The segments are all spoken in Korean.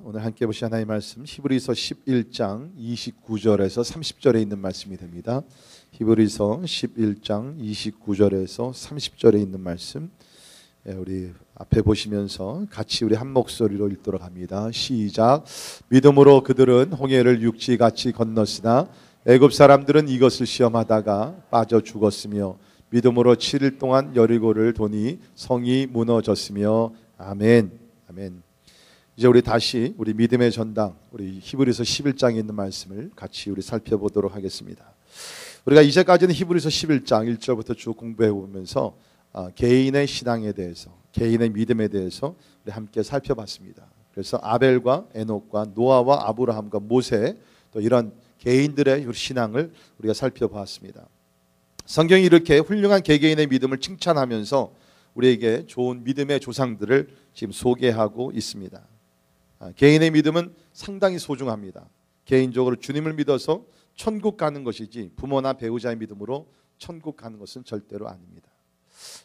오늘 함께 보실 하나님의 말씀 히브리서 11장 29절에서 30절에 있는 말씀이 됩니다. 히브리서 11장 29절에서 30절에 있는 말씀, 우리 앞에 보시면서 같이 우리 한 목소리로 읽도록 합니다. 시작. 믿음으로 그들은 홍해를 육지같이 건넜으나 애굽 사람들은 이것을 시험하다가 빠져 죽었으며 믿음으로 7일 동안 여리고를 도니 성이 무너졌으며. 아멘. 아멘. 이제 우리 다시 우리 믿음의 전당, 우리 히브리서 11장에 있는 말씀을 같이 우리 살펴보도록 하겠습니다. 우리가 이제까지는 히브리서 11장 1절부터 쭉 공부해 보면서 개인의 신앙에 대해서, 개인의 믿음에 대해서 우리 함께 살펴봤습니다. 그래서 아벨과 에녹과 노아와 아브라함과 모세, 또 이런 개인들의 신앙을 우리가 살펴보았습니다. 성경이 이렇게 훌륭한 개개인의 믿음을 칭찬하면서 우리에게 좋은 믿음의 조상들을 지금 소개하고 있습니다. 개인의 믿음은 상당히 소중합니다. 개인적으로 주님을 믿어서 천국 가는 것이지 부모나 배우자의 믿음으로 천국 가는 것은 절대로 아닙니다.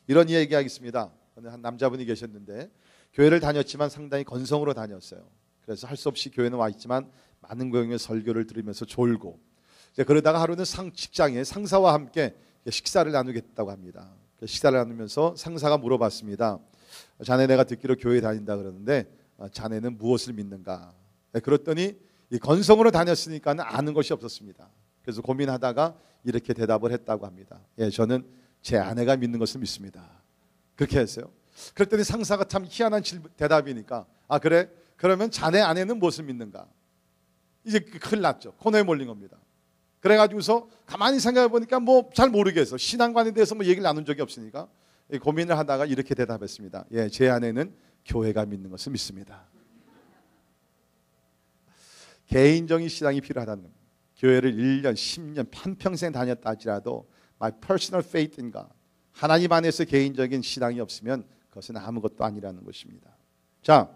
이런 이야기하겠습니다. 한 남자분이 계셨는데 교회를 다녔지만 상당히 건성으로 다녔어요. 그래서 할 수 없이 교회는 와 있지만 많은 교회 설교를 들으면서 졸고, 그러다가 하루는 직장에 상사와 함께 식사를 나누겠다고 합니다. 식사를 나누면서 상사가 물어봤습니다. 자네, 내가 듣기로 교회 다닌다 그러는데 자네는 무엇을 믿는가? 그랬더니 이 건성으로 다녔으니까 아는 것이 없었습니다. 그래서 고민하다가 이렇게 대답을 했다고 합니다. 저는 제 아내가 믿는 것을 믿습니다. 그렇게 했어요. 그랬더니 상사가 참 희한한 대답이니까, 그래? 그러면 자네 아내는 무엇을 믿는가? 이제 큰일 났죠. 코너에 몰린 겁니다. 그래가지고서 가만히 생각해 보니까 잘 모르겠어. 신앙관에 대해서 얘기를 나눈 적이 없으니까 고민을 하다가 이렇게 대답했습니다. 제 아내는 교회가 믿는 것을 믿습니다. 개인적인 신앙이 필요하다는 겁니다. 교회를 1년, 10년, 한평생 다녔다 할지라도 my personal faith in God, 하나님 안에서 개인적인 신앙이 없으면 그것은 아무것도 아니라는 것입니다. 자,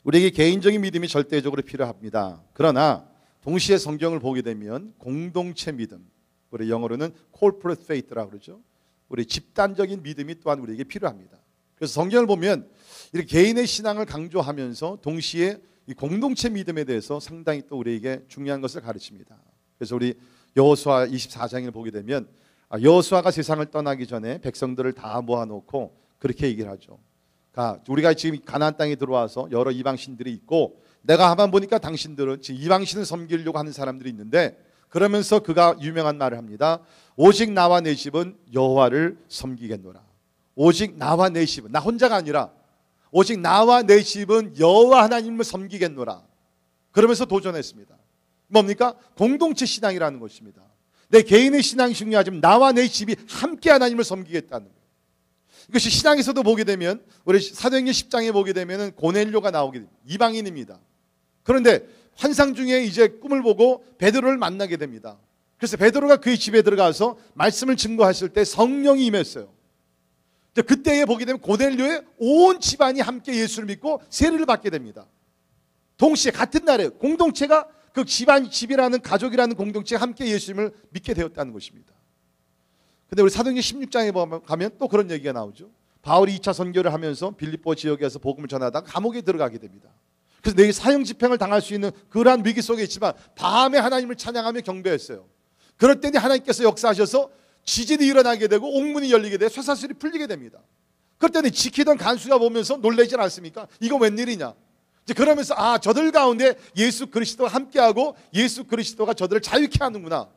우리에게 개인적인 믿음이 절대적으로 필요합니다. 그러나 동시에 성경을 보게 되면 공동체 믿음, 우리 영어로는 corporate faith라고 그러죠. 우리 집단적인 믿음이 또한 우리에게 필요합니다. 그래서 성경을 보면 이렇게 개인의 신앙을 강조하면서 동시에 이 공동체 믿음에 대해서 상당히 또 우리에게 중요한 것을 가르칩니다. 그래서 우리 여호수아 24장을 보게 되면 여호수아가 세상을 떠나기 전에 백성들을 다 모아놓고 그렇게 얘기를 하죠. 우리가 지금 가나안 땅에 들어와서 여러 이방신들이 있고, 내가 한번 보니까 당신들은 지금 이방신을 섬기려고 하는 사람들이 있는데, 그러면서 그가 유명한 말을 합니다. 오직 나와 내 집은 여호와를 섬기겠노라. 오직 나와 내 집은, 나 혼자가 아니라 오직 나와 내 집은 여호와 하나님을 섬기겠노라. 그러면서 도전했습니다. 뭡니까? 공동체 신앙이라는 것입니다. 내 개인의 신앙이 중요하지만 나와 내 집이 함께 하나님을 섬기겠다는 거예요. 이것이 신앙에서도 보게 되면, 우리 사도행전 10장에 보게 되면 고넬료가 나오게 됩니다. 이방인입니다. 그런데 환상 중에 이제 꿈을 보고 베드로를 만나게 됩니다. 그래서 베드로가 그의 집에 들어가서 말씀을 증거하실 때 성령이 임했어요. 그때에 보게 되면 고넬료의 온 집안이 함께 예수를 믿고 세례를 받게 됩니다. 동시에 같은 날에 공동체가, 그 집이라는 가족이라는 공동체가 함께 예수님을 믿게 되었다는 것입니다. 근데 우리 사도행전 16장에 가면 또 그런 얘기가 나오죠. 바울이 2차 선교를 하면서 빌립보 지역에서 복음을 전하다가 감옥에 들어가게 됩니다. 그래서 내일 사형 집행을 당할 수 있는 그러한 위기 속에 있지만 밤에 하나님을 찬양하며 경배했어요. 그럴 때니 하나님께서 역사하셔서 지진이 일어나게 되고 옥문이 열리게 되고 쇠사슬이 풀리게 됩니다. 그럴 때는 지키던 간수가 보면서 놀라지 않습니까? 이거 웬일이냐? 이제 그러면서 저들 가운데 예수 그리스도와 함께하고 예수 그리스도가 저들을 자유케 하는구나.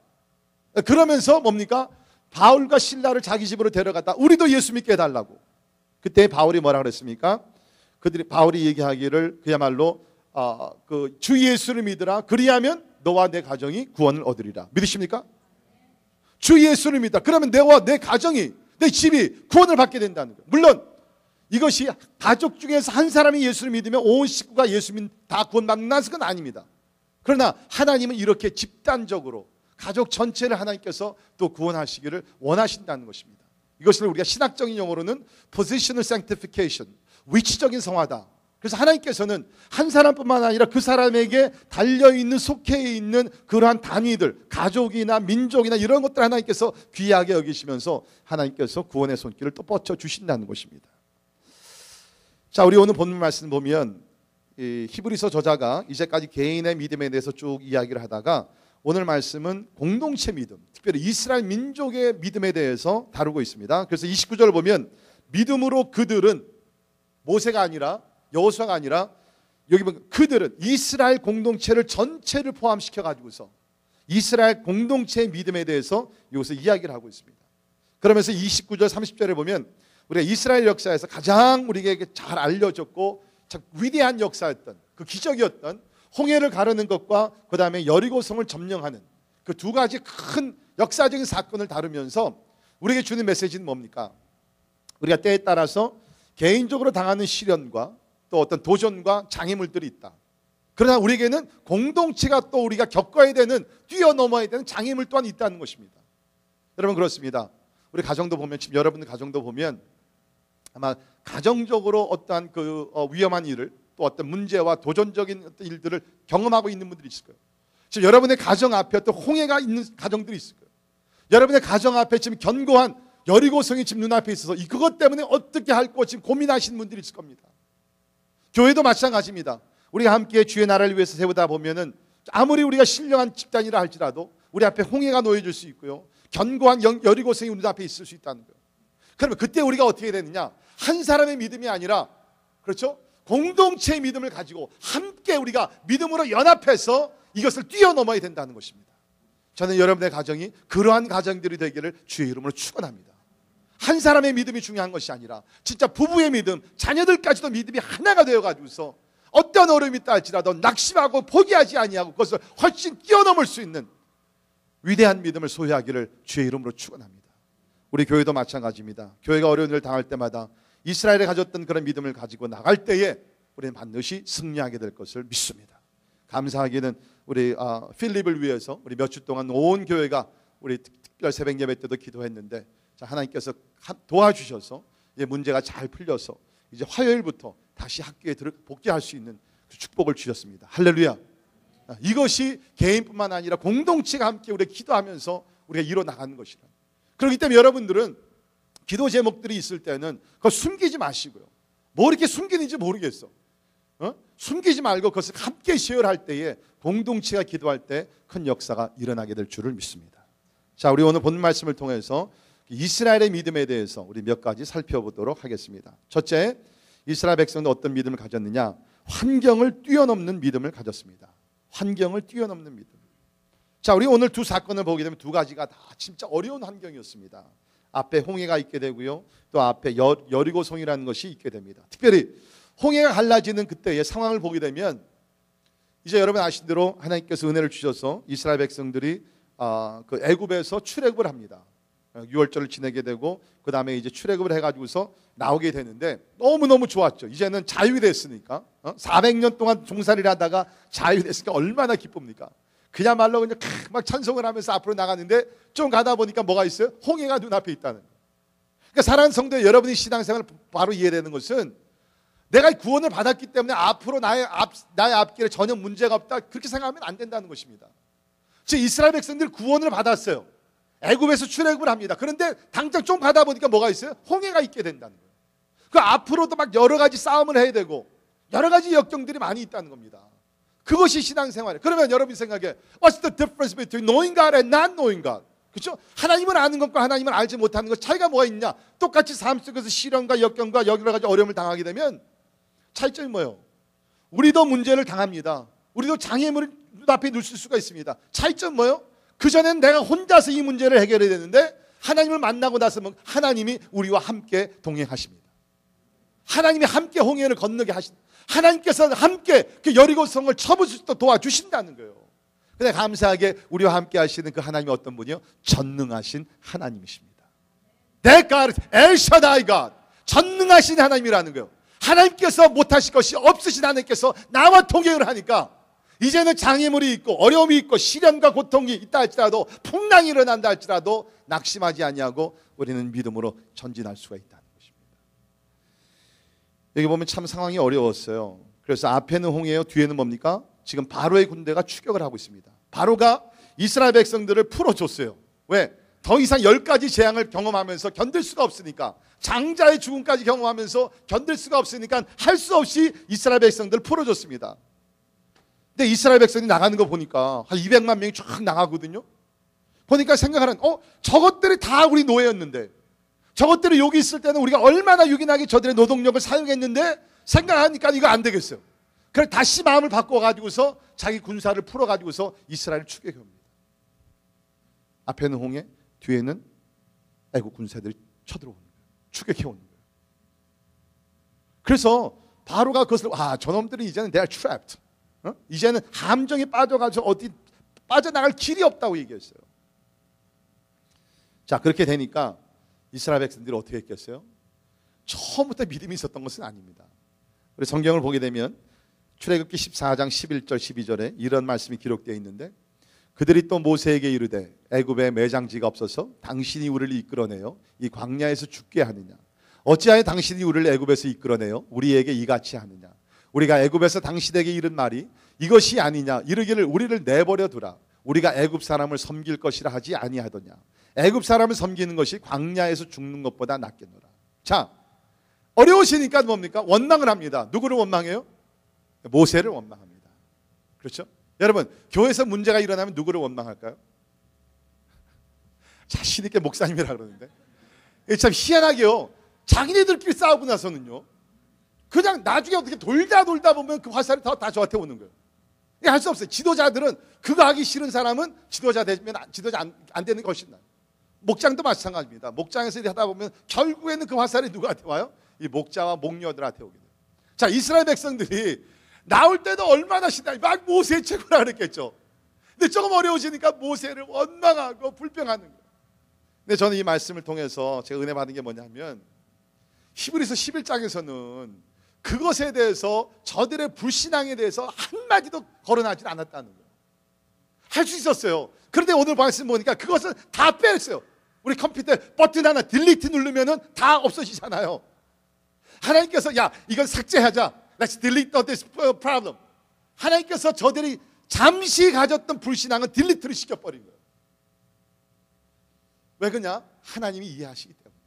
그러면서 뭡니까? 바울과 실라를 자기 집으로 데려갔다. 우리도 예수 믿게 해달라고. 그때 바울이 뭐라 그랬습니까? 바울이 얘기하기를 그야말로 주 예수를 믿으라. 그리하면 너와 내 가정이 구원을 얻으리라. 믿으십니까? 주 예수를 믿다. 그러면 내와 내 가정이, 내 집이 구원을 받게 된다는 거예요. 물론 이것이 가족 중에서 한 사람이 예수를 믿으면 온 식구가 예수 다 구원받는 것은 아닙니다. 그러나 하나님은 이렇게 집단적으로 가족 전체를 하나님께서 또 구원하시기를 원하신다는 것입니다. 이것을 우리가 신학적인 용어로는 positional sanctification, 위치적인 성화다. 그래서 하나님께서는 한 사람뿐만 아니라 그 사람에게 달려있는, 속해 있는 그러한 단위들, 가족이나 민족이나 이런 것들 하나님께서 귀하게 여기시면서 하나님께서 구원의 손길을 또 뻗쳐 주신다는 것입니다. 자, 우리 오늘 본문 말씀 보면 이 히브리서 저자가 이제까지 개인의 믿음에 대해서 쭉 이야기를 하다가 오늘 말씀은 공동체 믿음, 특별히 이스라엘 민족의 믿음에 대해서 다루고 있습니다. 그래서 29절 보면 믿음으로 그들은 모세가 아니라 여호수아가 아니라 여기 보면 그들은 이스라엘 공동체를 전체를 포함시켜 가지고서 이스라엘 공동체의 믿음에 대해서 여기서 이야기를 하고 있습니다. 그러면서 29절 30절에 보면 우리가 이스라엘 역사에서 가장 우리에게 잘 알려졌고 참 위대한 역사였던 그 기적이었던 홍해를 가르는 것과 그 다음에 여리고성을 점령하는 그 두 가지 큰 역사적인 사건을 다루면서 우리에게 주는 메시지는 뭡니까? 우리가 때에 따라서 개인적으로 당하는 시련과 또 어떤 도전과 장애물들이 있다. 그러나 우리에게는 공동체가 또 우리가 겪어야 되는 뛰어넘어야 되는 장애물 또한 있다는 것입니다. 여러분 그렇습니다. 우리 가정도 보면 지금 여러분들 가정도 보면 아마 가정적으로 어떠한 그 위험한 일을 또 어떤 문제와 도전적인 어떤 일들을 경험하고 있는 분들이 있을 거예요. 지금 여러분의 가정 앞에 어떤 홍해가 있는 가정들이 있을 거예요. 여러분의 가정 앞에 지금 견고한 여리고성이 지금 눈앞에 있어서 그것 때문에 어떻게 할거 지금 고민하시는 분들이 있을 겁니다. 교회도 마찬가지입니다. 우리가 함께 주의 나라를 위해서 세우다 보면은 아무리 우리가 신령한 집단이라 할지라도 우리 앞에 홍해가 놓여질 수 있고요. 견고한 여리고성이 우리 앞에 있을 수 있다는 거예요. 그러면 그때 우리가 어떻게 되느냐? 한 사람의 믿음이 아니라 그렇죠? 공동체의 믿음을 가지고 함께 우리가 믿음으로 연합해서 이것을 뛰어넘어야 된다는 것입니다. 저는 여러분의 가정이 그러한 가정들이 되기를 주의 이름으로 축원합니다. 한 사람의 믿음이 중요한 것이 아니라 진짜 부부의 믿음, 자녀들까지도 믿음이 하나가 되어가지고서 어떤 어려움이 있다 할지라도 낙심하고 포기하지 아니하고 그것을 훨씬 뛰어넘을 수 있는 위대한 믿음을 소유하기를 주의 이름으로 축원합니다. 우리 교회도 마찬가지입니다. 교회가 어려운 일을 당할 때마다 이스라엘에 가졌던 그런 믿음을 가지고 나갈 때에 우리는 반드시 승리하게 될 것을 믿습니다. 감사하기는 우리 필립을 위해서 우리 몇 주 동안 온 교회가 우리 특별 새벽 예배 때도 기도했는데 하나님께서 도와주셔서 이제 문제가 잘 풀려서 이제 화요일부터 다시 학교에 복귀할 수 있는 축복을 주셨습니다. 할렐루야. 이것이 개인뿐만 아니라 공동체가 함께 우리가 기도하면서 우리가 이뤄나가는 것이라. 그렇기 때문에 여러분들은 기도 제목들이 있을 때는 그걸 숨기지 마시고요. 뭐 이렇게 숨기는지 모르겠어. 숨기지 말고 그것을 함께 시열할 때에 공동체가 기도할 때 큰 역사가 일어나게 될 줄을 믿습니다. 자, 우리 오늘 본 말씀을 통해서 이스라엘의 믿음에 대해서 우리 몇 가지 살펴보도록 하겠습니다. 첫째, 이스라엘 백성은 어떤 믿음을 가졌느냐? 환경을 뛰어넘는 믿음을 가졌습니다. 환경을 뛰어넘는 믿음. 자, 우리 오늘 두 사건을 보게 되면 두 가지가 다 진짜 어려운 환경이었습니다. 앞에 홍해가 있게 되고요, 또 앞에 여리고성이라는 것이 있게 됩니다. 특별히 홍해가 갈라지는 그때의 상황을 보게 되면 이제 여러분 아신 대로 하나님께서 은혜를 주셔서 이스라엘 백성들이 그 애굽에서 출애굽을 합니다. 6월절을 지내게 되고 그 다음에 이제 출애굽을 해가지고서 나오게 되는데 너무너무 좋았죠. 이제는 자유가 됐으니까 400년 동안 종살이를 하다가 자유가 됐으니까 얼마나 기쁩니까? 그야말로 그냥 막 찬송을 하면서 앞으로 나가는데 좀 가다 보니까 뭐가 있어요? 홍해가 눈앞에 있다는 거예요. 그러니까 사랑하는 성도 여러분이 신앙생활을 바로 이해되는 것은 내가 구원을 받았기 때문에 앞으로 나의 앞길에 전혀 문제가 없다 그렇게 생각하면 안 된다는 것입니다. 즉 이스라엘 백성들이 구원을 받았어요. 애굽에서 출애굽을 합니다. 그런데 당장 좀 가다 보니까 뭐가 있어요? 홍해가 있게 된다는 거예요. 그 앞으로도 막 여러 가지 싸움을 해야 되고 여러 가지 역경들이 많이 있다는 겁니다. 그것이 신앙생활이에요. 그러면 여러분이 생각해 What's the difference between knowing God and not knowing God? 그렇죠? 하나님을 아는 것과 하나님을 알지 못하는 것 차이가 뭐가 있냐? 똑같이 삶 속에서 시련과 역경과 여러 가지 어려움을 당하게 되면 차이점이 뭐예요? 우리도 문제를 당합니다. 우리도 장애물을 눈앞에 놓칠 수가 있습니다. 차이점 뭐예요? 그전엔 내가 혼자서 이 문제를 해결해야 되는데 하나님을 만나고 나서 하나님이 우리와 함께 동행하십니다. 하나님이 함께 홍해를 건너게 하십니다. 하나님께서 함께 그 여리고성을 쳐부술 수 있도록 도와주신다는 거예요. 근데 감사하게 우리와 함께 하시는 그 하나님이 어떤 분이요? 전능하신 하나님이십니다. That God, El Shaddai God, 전능하신 하나님이라는 거예요. 하나님께서 못하실 것이 없으신 하나님께서 나와 통행을 하니까 이제는 장애물이 있고 어려움이 있고 시련과 고통이 있다 할지라도 풍랑이 일어난다 할지라도 낙심하지 아니하고 우리는 믿음으로 전진할 수가 있다는 것입니다. 여기 보면 참 상황이 어려웠어요. 그래서 앞에는 홍해요, 뒤에는 뭡니까? 지금 바로의 군대가 추격을 하고 있습니다. 바로가 이스라엘 백성들을 풀어줬어요. 왜? 더 이상 10가지 재앙을 경험하면서 견딜 수가 없으니까, 장자의 죽음까지 경험하면서 견딜 수가 없으니까 할 수 없이 이스라엘 백성들 풀어줬습니다. 근데 이스라엘 백성이 나가는 거 보니까 한 200만 명이 쫙 나가거든요. 보니까 생각하는, 저것들이 다 우리 노예였는데, 저것들이 여기 있을 때는 우리가 얼마나 유기나게 저들의 노동력을 사용했는데, 생각하니까 이거 안 되겠어요. 그래서 다시 마음을 바꿔가지고서 자기 군사를 풀어가지고서 이스라엘을 추격합니다. 앞에는 홍해, 뒤에는 애국 군사들이 쳐들어오는 거예요. 추격해오는 거예요. 그래서 바로가 그것을, 저놈들이 이제는 they are trapped. 이제는 함정에 빠져가서 어디 빠져나갈 길이 없다고 얘기했어요. 자, 그렇게 되니까 이스라엘 백성들이 어떻게 했겠어요? 처음부터 믿음이 있었던 것은 아닙니다. 우리 성경을 보게 되면 출애굽기 14장 11절 12절에 이런 말씀이 기록되어 있는데, 그들이 또 모세에게 이르되 애굽에 매장지가 없어서 당신이 우리를 이끌어내어 이 광야에서 죽게 하느냐? 어찌하여 당신이 우리를 애굽에서 이끌어내어 우리에게 이같이 하느냐? 우리가 애굽에서 당신에게 이른 말이 이것이 아니냐? 이르기를 우리를 내버려 두라. 우리가 애굽 사람을 섬길 것이라 하지 아니하더냐? 애굽 사람을 섬기는 것이 광야에서 죽는 것보다 낫겠노라. 자, 어려우시니까 뭡니까? 원망을 합니다. 누구를 원망해요? 모세를 원망합니다. 그렇죠? 여러분, 교회에서 문제가 일어나면 누구를 원망할까요? 자신 있게 목사님이라 그러는데, 참 희한하게요, 자기네들끼리 싸우고 나서는요, 그냥 나중에 어떻게 돌다 보면 그 화살이 다 저한테 오는 거예요. 할 수 없어요. 지도자들은 그거 하기 싫은 사람은 지도자 되면 지도자 안 되는 게 훨씬 나아요. 목장도 마찬가지입니다. 목장에서 하다 보면 결국에는 그 화살이 누구한테 와요? 이 목자와 목녀들한테 오게 돼요. 자, 이스라엘 백성들이 나올 때도 얼마나 신나게 막 모세 최고라 그랬겠죠. 근데 조금 어려워지니까 모세를 원망하고 불평하는 거예요. 근데 저는 이 말씀을 통해서 제가 은혜 받은 게 뭐냐면, 히브리서 11장에서는 그것에 대해서, 저들의 불신앙에 대해서 한마디도 거론하지 않았다는 거예요. 할 수 있었어요. 그런데 오늘 말씀 보니까 그것은 다 뺐어요. 우리 컴퓨터에 버튼 하나 딜리트 누르면은 다 없어지잖아요. 하나님께서 야, 이건 삭제하자. Let's delete this problem. 하나님께서 저들이 잠시 가졌던 불신앙은 딜리트를 시켜버린 거예요. 왜 그러냐? 하나님이 이해하시기 때문에.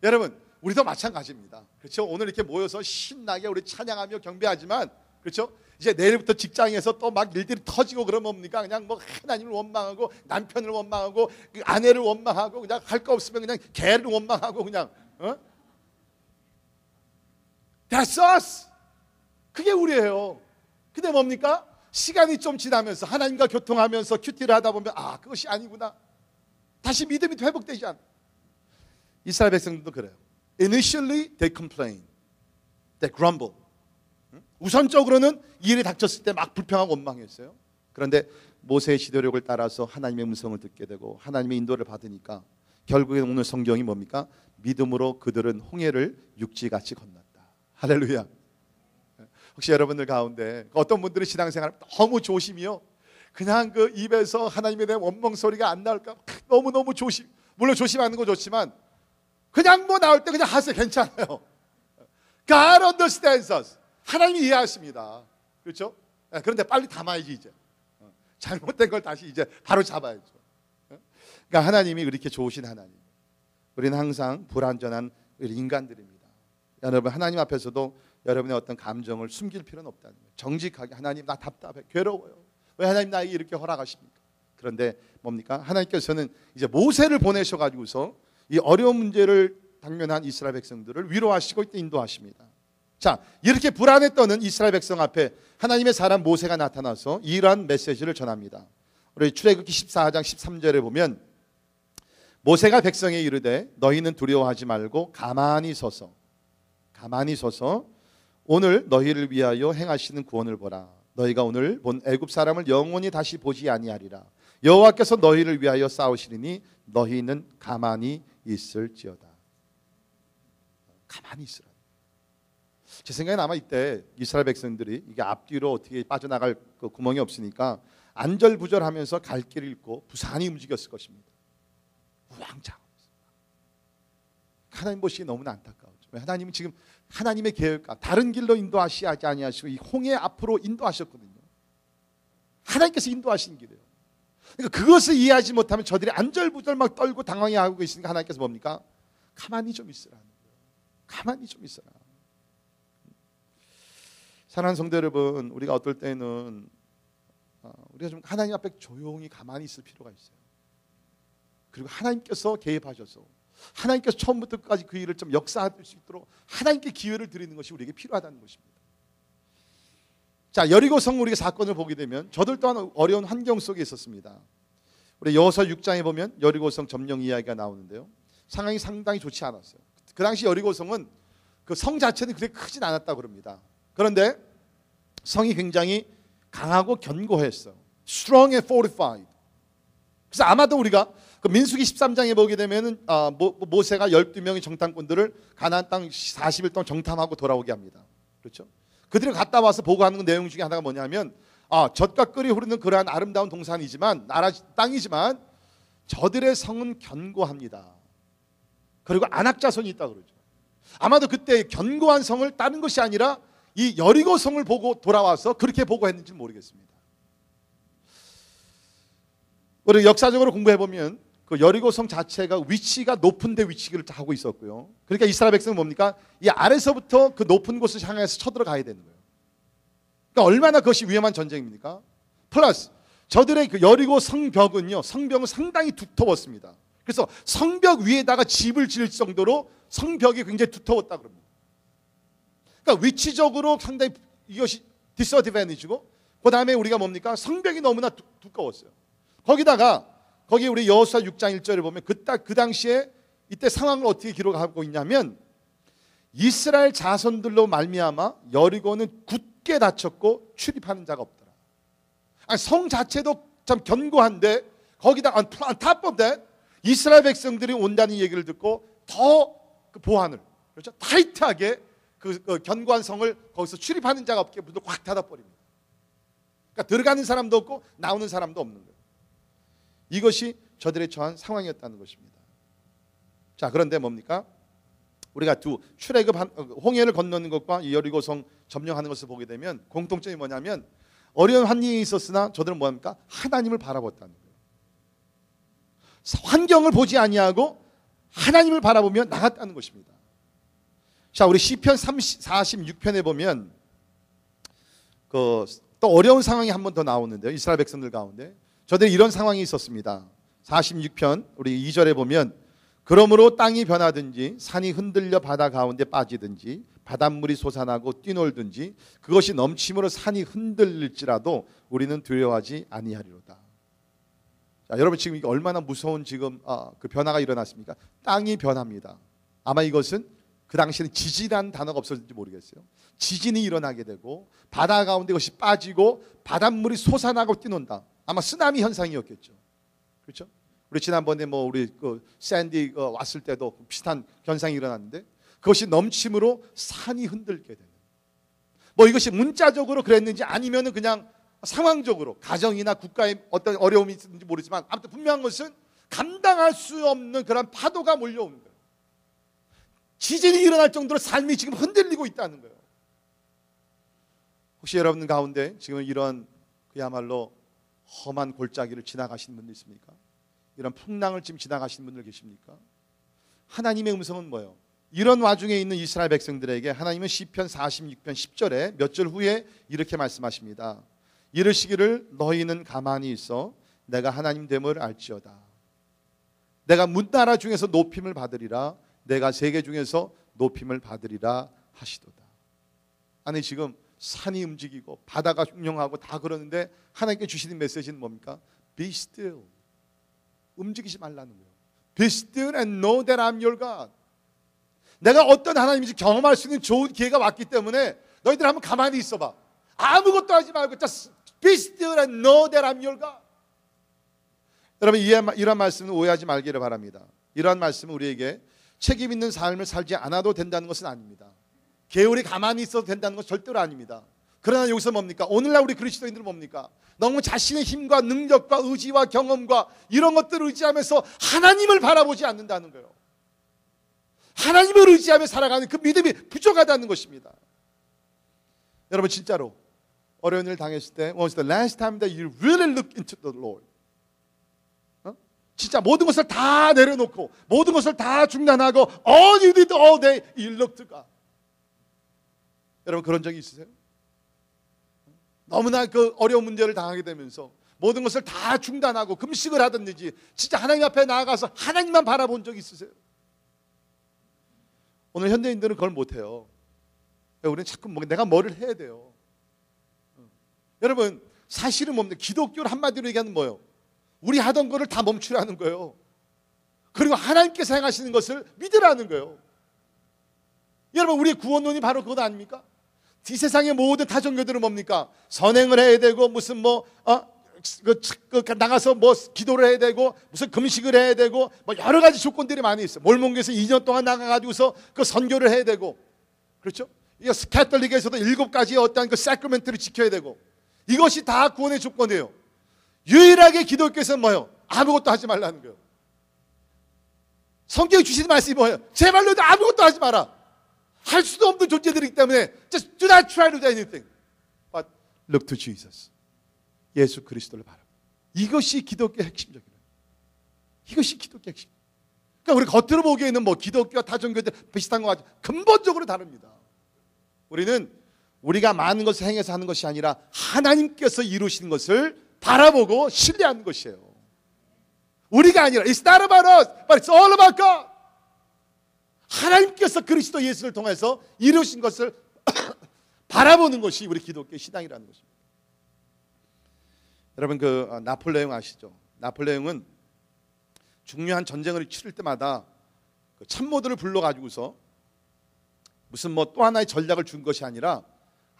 여러분, 우리도 마찬가지입니다. 그렇죠? 오늘 이렇게 모여서 신나게 우리 찬양하며 경배하지만, 그렇죠? 이제 내일부터 직장에서 또 막 일들이 터지고 그러면 뭡니까? 그냥 뭐 하나님을 원망하고, 남편을 원망하고, 아내를 원망하고, 그냥 할 거 없으면 그냥 개를 원망하고, 그냥 That's us. 그게 우리예요. 근데 뭡니까? 시간이 좀 지나면서 하나님과 교통하면서 큐티를 하다 보면 그것이 아니구나. 다시 믿음이 회복되지 않아. 이스라엘 백성들도 그래요. Initially they complain, they grumble. 우선적으로는 이 일이 닥쳤을 때 막 불평하고 원망했어요. 그런데 모세의 지도력을 따라서 하나님의 음성을 듣게 되고 하나님의 인도를 받으니까 결국에 오늘 성경이 뭡니까? 믿음으로 그들은 홍해를 육지같이 건넜다. 할렐루야. 혹시 여러분들 가운데 어떤 분들은 신앙생활 너무 조심이요, 그냥 그 입에서 하나님에 대한 원망 소리가 안 나올까 너무너무 조심, 물론 조심하는 거 좋지만 그냥 뭐 나올 때 그냥 하세요. 괜찮아요. God understands us. 하나님이 이해하십니다. 그렇죠? 그런데 빨리 담아야지. 이제 잘못된 걸 다시 이제 바로 잡아야죠. 그러니까 하나님이 그렇게 좋으신 하나님, 우리는 항상 불완전한 인간들입니다. 여러분, 하나님 앞에서도 여러분의 어떤 감정을 숨길 필요는 없다는 거예요. 정직하게, 하나님 나 답답해, 괴로워요. 왜 하나님 나에게 이렇게 허락하십니까? 그런데 뭡니까? 하나님께서는 이제 모세를 보내셔가지고서 이 어려운 문제를 당면한 이스라엘 백성들을 위로하시고 인도하십니다. 자, 이렇게 불안에 떠는 이스라엘 백성 앞에 하나님의 사람 모세가 나타나서 이러한 메시지를 전합니다. 우리 출애굽기 14장 13절에 보면 모세가 백성에 이르되 너희는 두려워하지 말고 가만히 서서 오늘 너희를 위하여 행하시는 구원을 보라. 너희가 오늘 본 애굽 사람을 영원히 다시 보지 아니하리라. 여호와께서 너희를 위하여 싸우시리니 너희는 가만히 있을지어다. 가만히 있으라. 제 생각엔 아마 이때 이스라엘 백성들이 이게 앞뒤로 어떻게 빠져나갈 그 구멍이 없으니까 안절부절하면서 갈 길을 잃고 부산히 움직였을 것입니다. 우왕좌왕. 하나님 보시기에 너무나 안타까워요. 하나님은 지금 하나님의 계획과 다른 길로 인도하시지 아니하시고 이 홍해 앞으로 인도하셨거든요. 하나님께서 인도하신 길이에요. 그러니까 그것을 이해하지 못하면 저들이 안절부절 막 떨고 당황해하고 있으니까 하나님께서 뭡니까? 가만히 좀 있으라. 가만히 좀 있어라. 사랑하는 성도 여러분, 우리가 어떨 때는 우리가 좀 하나님 앞에 조용히 가만히 있을 필요가 있어요. 그리고 하나님께서 개입하셔서 하나님께서 처음부터 끝까지 그 일을 좀 역사할 수 있도록 하나님께 기회를 드리는 것이 우리에게 필요하다는 것입니다. 자, 여리고성 우리가 사건을 보게 되면 저들 또한 어려운 환경 속에 있었습니다. 우리 여호수아 6장에 보면 여리고성 점령 이야기가 나오는데요. 상황이 상당히 좋지 않았어요. 그 당시 여리고성은 그 성 자체는 그렇게 크진 않았다고 그럽니다. 그런데 성이 굉장히 강하고 견고했어요. Strong and fortified. 그래서 아마도 우리가 그 민수기 13장에 보게 되면은 모세가 12명의 정탐꾼들을 가나안 땅 40일 동안 정탐하고 돌아오게 합니다. 그렇죠? 그들이 갔다 와서 보고하는 내용 중에 하나가 뭐냐면 젖과 끓이 흐르는 그러한 아름다운 동산이지만 나라 땅이지만 저들의 성은 견고합니다. 그리고 안악자손이 있다 그러죠. 아마도 그때 견고한 성을 따는 것이 아니라 이 여리고 성을 보고 돌아와서 그렇게 보고했는지 모르겠습니다. 우리 역사적으로 공부해 보면 그 여리고 성 자체가 위치가 높은 데 위치를 하고 있었고요. 그러니까 이스라엘 백성은 뭡니까? 이 아래서부터 그 높은 곳을 향해서 쳐들어가야 되는 거예요. 그러니까 얼마나 그것이 위험한 전쟁입니까? 플러스 저들의 그 여리고 성벽은요, 성벽은 상당히 두터웠습니다. 그래서 성벽 위에다가 집을 지을 정도로 성벽이 굉장히 두터웠다 그럽니다. 그러니까 위치적으로 상당히 이것이 디스어드밴티지고, 그 다음에 우리가 뭡니까? 성벽이 너무나 두꺼웠어요. 거기다가 거기 우리 여호수아 6장 1절에 보면 그 당시에 이때 상황을 어떻게 기록하고 있냐면 이스라엘 자손들로 말미암아 여리고는 굳게 닫혔고 출입하는 자가 없더라. 아니, 성 자체도 참 견고한데 거기다 on top of that 이스라엘 백성들이 온다는 얘기를 듣고 더 그 보안을, 그렇죠? 타이트하게 그 견고한 성을 거기서 출입하는 자가 없게 문을 확 닫아버립니다. 그러니까 들어가는 사람도 없고 나오는 사람도 없는 거예요. 이것이 저들의 처한 상황이었다는 것입니다. 자, 그런데 뭡니까? 우리가 출애굽 홍해를 건너는 것과 이 여리고성 점령하는 것을 보게 되면 공통점이 뭐냐면 어려운 환경이 있었으나 저들은 뭐합니까? 하나님을 바라봤다는 거예요. 환경을 보지 아니하고 하나님을 바라보며 나갔다는 것입니다. 자, 우리 시편 46편에 보면 또 어려운 상황이 한 번 더 나오는데요. 이스라엘 백성들 가운데 저들이 이런 상황이 있었습니다. 46편 우리 2절에 보면 그러므로 땅이 변하든지 산이 흔들려 바다 가운데 빠지든지 바닷물이 솟아나고 뛰놀든지 그것이 넘침으로 산이 흔들릴지라도 우리는 두려워하지 아니하리로다. 자, 여러분 지금 이게 얼마나 무서운 지금 그 변화가 일어났습니까? 땅이 변합니다. 아마 이것은 그 당시에는 지진이라는 단어가 없었는지 모르겠어요. 지진이 일어나게 되고 바다 가운데 것이 빠지고 바닷물이 솟아나고 뛰논다. 아마 쓰나미 현상이었겠죠. 그렇죠? 우리 지난번에 우리 그 샌디 왔을 때도 비슷한 현상이 일어났는데 그것이 넘침으로 산이 흔들게 되는. 이것이 문자적으로 그랬는지 아니면은 그냥 상황적으로 가정이나 국가에 어떤 어려움이 있는지 모르지만 아무튼 분명한 것은 감당할 수 없는 그런 파도가 몰려오는 거예요. 지진이 일어날 정도로 삶이 지금 흔들리고 있다는 거예요. 혹시 여러분 가운데 지금 이런 그야말로 험한 골짜기를 지나가시는 분들 있습니까? 이런 풍랑을 지금 지나가시는 분들 계십니까? 하나님의 음성은 뭐예요? 이런 와중에 있는 이스라엘 백성들에게 하나님은 시편 46편 10절에 몇 절 후에 이렇게 말씀하십니다. 이르시기를 너희는 가만히 있어 내가 하나님 됨을 알지어다. 내가 문나라 중에서 높임을 받으리라. 내가 세계 중에서 높임을 받으리라 하시도다. 아니 지금 산이 움직이고 바다가 흉령하고 다 그러는데 하나님께 주시는 메시지는 뭡니까? Be still. 움직이지 말라는 거예요. Be still and know that I'm your God. 내가 어떤 하나님인지 경험할 수 있는 좋은 기회가 왔기 때문에 너희들 한번 가만히 있어봐. 아무것도 하지 말고 just be still and know that I'm your God. 여러분 이런 말씀은 오해하지 말기를 바랍니다. 이러한 말씀은 우리에게 책임 있는 삶을 살지 않아도 된다는 것은 아닙니다. 게으리 가만히 있어도 된다는 것은 절대로 아닙니다. 그러나 여기서 뭡니까? 오늘날 우리 그리스도인들은 뭡니까? 너무 자신의 힘과 능력과 의지와 경험과 이런 것들을 의지하면서 하나님을 바라보지 않는다는 거예요. 하나님을 의지하며 살아가는 그 믿음이 부족하다는 것입니다. 여러분 진짜로 어려운 일을 당했을 때 When was the last time that you really looked into the Lord? 진짜 모든 것을 다 내려놓고 모든 것을 다 중단하고 all you did all day you looked to God. 여러분 그런 적이 있으세요? 너무나 그 어려운 문제를 당하게 되면서 모든 것을 다 중단하고 금식을 하든지 진짜 하나님 앞에 나아가서 하나님만 바라본 적 있으세요? 오늘 현대인들은 그걸 못해요. 우리는 자꾸 내가 뭐를 해야 돼요. 여러분 사실은 뭡니까? 기독교를 한마디로 얘기하는 뭐예요? 우리 하던 거를 다 멈추라는 거예요. 그리고 하나님께서 행하시는 것을 믿으라는 거예요. 여러분 우리의 구원론이 바로 그것 아닙니까? 이 세상의 모든 타종교들은 뭡니까? 선행을 해야 되고 무슨 나가서 기도를 해야 되고 무슨 금식을 해야 되고 여러 가지 조건들이 많이 있어요. 몰몬교에서 2년 동안 나가가지고서 그 선교를 해야 되고, 그렇죠? 이거 캐톨릭에서도 7가지의 어떠한 그 사크멘트를 지켜야 되고, 이것이 다 구원의 조건이에요. 유일하게 기독교에서는 뭐예요? 아무것도 하지 말라는 거예요. 성경이 주시는 말씀이 뭐예요? 제발 너희들 아무것도 하지 마라. 할 수도 없는 존재들이기 때문에 just do not try to do anything but look to Jesus. 예수 그리스도를 바라. 이것이 기독교의 핵심적인 거예요. 이것이 기독교의 핵심. 그러니까 우리 겉으로 보기에는 기독교와 타종교들 비슷한 것 같아요. 근본적으로 다릅니다. 우리는 우리가 많은 것을 행해서 하는 것이 아니라 하나님께서 이루시는 것을 바라보고 신뢰하는 것이에요. 우리가 아니라 It's not about us, but it's all about God. 하나님께서 그리스도 예수를 통해서 이루신 것을 바라보는 것이 우리 기독교의 신앙이라는 것입니다. 여러분 나폴레옹 아시죠? 나폴레옹은 중요한 전쟁을 치를 때마다 그 참모들을 불러가지고서 무슨 또 하나의 전략을 준 것이 아니라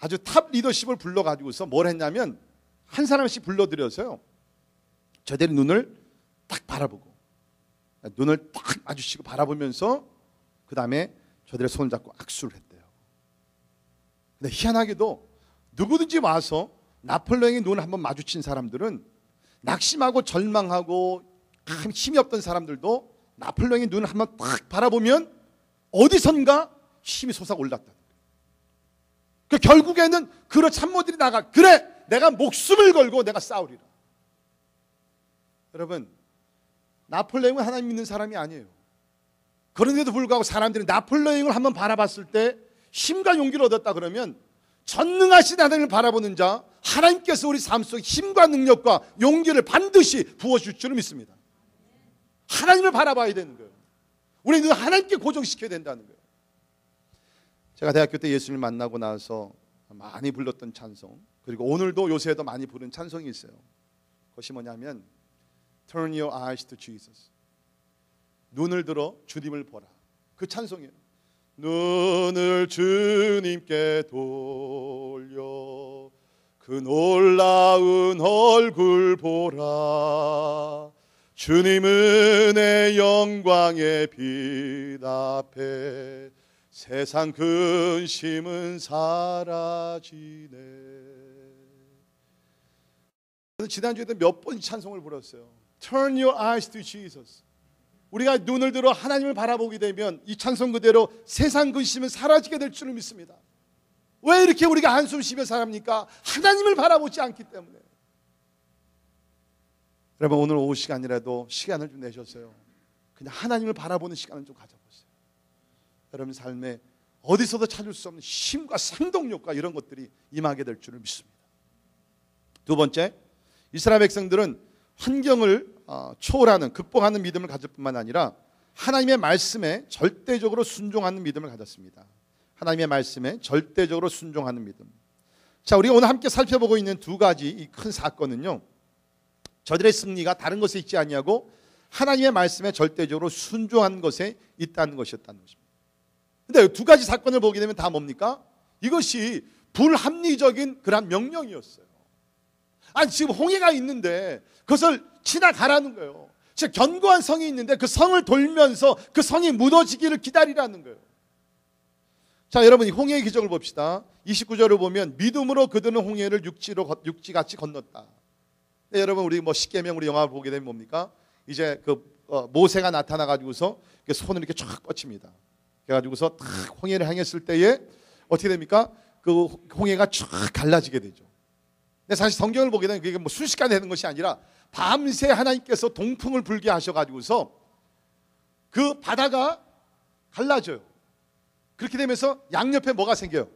아주 탑 리더십을 불러가지고서 뭘 했냐면 한 사람씩 불러들여서요 저들의 눈을 딱 바라보고 눈을 딱 마주치고 바라보면서 그 다음에 저들의 손을 잡고 악수를 했대요. 근데 희한하게도 누구든지 와서 나폴레옹의 눈을 한번 마주친 사람들은 낙심하고 절망하고 참 힘이 없던 사람들도 나폴레옹의 눈을 한번 딱 바라보면 어디선가 힘이 솟아올랐다. 그 결국에는 그런 참모들이 그래 내가 목숨을 걸고 내가 싸우리라. 여러분 나폴레옹은 하나님 믿는 사람이 아니에요. 그런데도 불구하고 사람들이 나폴레옹을 한번 바라봤을 때 힘과 용기를 얻었다 그러면 전능하신 하나님을 바라보는 자 하나님께서 우리 삶 속에 힘과 능력과 용기를 반드시 부어줄 줄을 믿습니다. 하나님을 바라봐야 되는 거예요. 우리는 하나님께 고정시켜야 된다는 거예요. 제가 대학교 때 예수님을 만나고 나서 많이 불렀던 찬송, 그리고 오늘도 요새도 많이 부르는 찬송이 있어요. 그것이 뭐냐면 Turn your eyes to Jesus. 눈을 들어 주님을 보라. 그 찬송이에요. 눈을 주님께 돌려 그 놀라운 얼굴 보라. 주님은 내 영광의 빛 앞에 세상 근심은 사라지네. 지난주에도 몇 번 찬송을 불렀어요. Turn your eyes to Jesus. 우리가 눈을 들어 하나님을 바라보게 되면 이 찬송 그대로 세상 근심은 사라지게 될 줄을 믿습니다. 왜 이렇게 우리가 한숨 쉬며 살합니까? 하나님을 바라보지 않기 때문에. 여러분 오늘 오후 시간이라도 시간을 좀 내셨어요. 그냥 하나님을 바라보는 시간을 좀 가져보세요. 여러분 삶에 어디서도 찾을 수 없는 힘과 생동력과 이런 것들이 임하게 될 줄을 믿습니다. 두 번째, 이스라엘 백성들은 환경을 초월하는 극복하는 믿음을 가질 뿐만 아니라 하나님의 말씀에 절대적으로 순종하는 믿음을 가졌습니다. 하나님의 말씀에 절대적으로 순종하는 믿음. 자, 우리가 오늘 함께 살펴보고 있는 두 가지 이 큰 사건은요, 저들의 승리가 다른 것에 있지 아니하고 하나님의 말씀에 절대적으로 순종하는 것에 있다는 것이었다는 것입니다. 근데 두 가지 사건을 보게 되면 다 뭡니까? 이것이 불합리적인 그런 명령이었어요. 아니 지금 홍해가 있는데 그것을 지나가라는 거예요. 즉 견고한 성이 있는데 그 성을 돌면서 그 성이 무너지기를 기다리라는 거예요. 자, 여러분 이 홍해의 기적을 봅시다. 29절을 보면 믿음으로 그들은 홍해를 육지같이 건넜다. 네, 여러분 우리 십계명 우리 영화 보게 되면 뭡니까? 이제 모세가 나타나 가지고서 손을 이렇게 쫙 뻗칩니다. 그래가지고서 탁 홍해를 향했을 때에 어떻게 됩니까? 그 홍해가 쫙 갈라지게 되죠. 근데 사실 성경을 보게 되면 그게 순식간에 되는 것이 아니라 밤새 하나님께서 동풍을 불게 하셔가지고서 그 바다가 갈라져요. 그렇게 되면서 양옆에 뭐가 생겨요?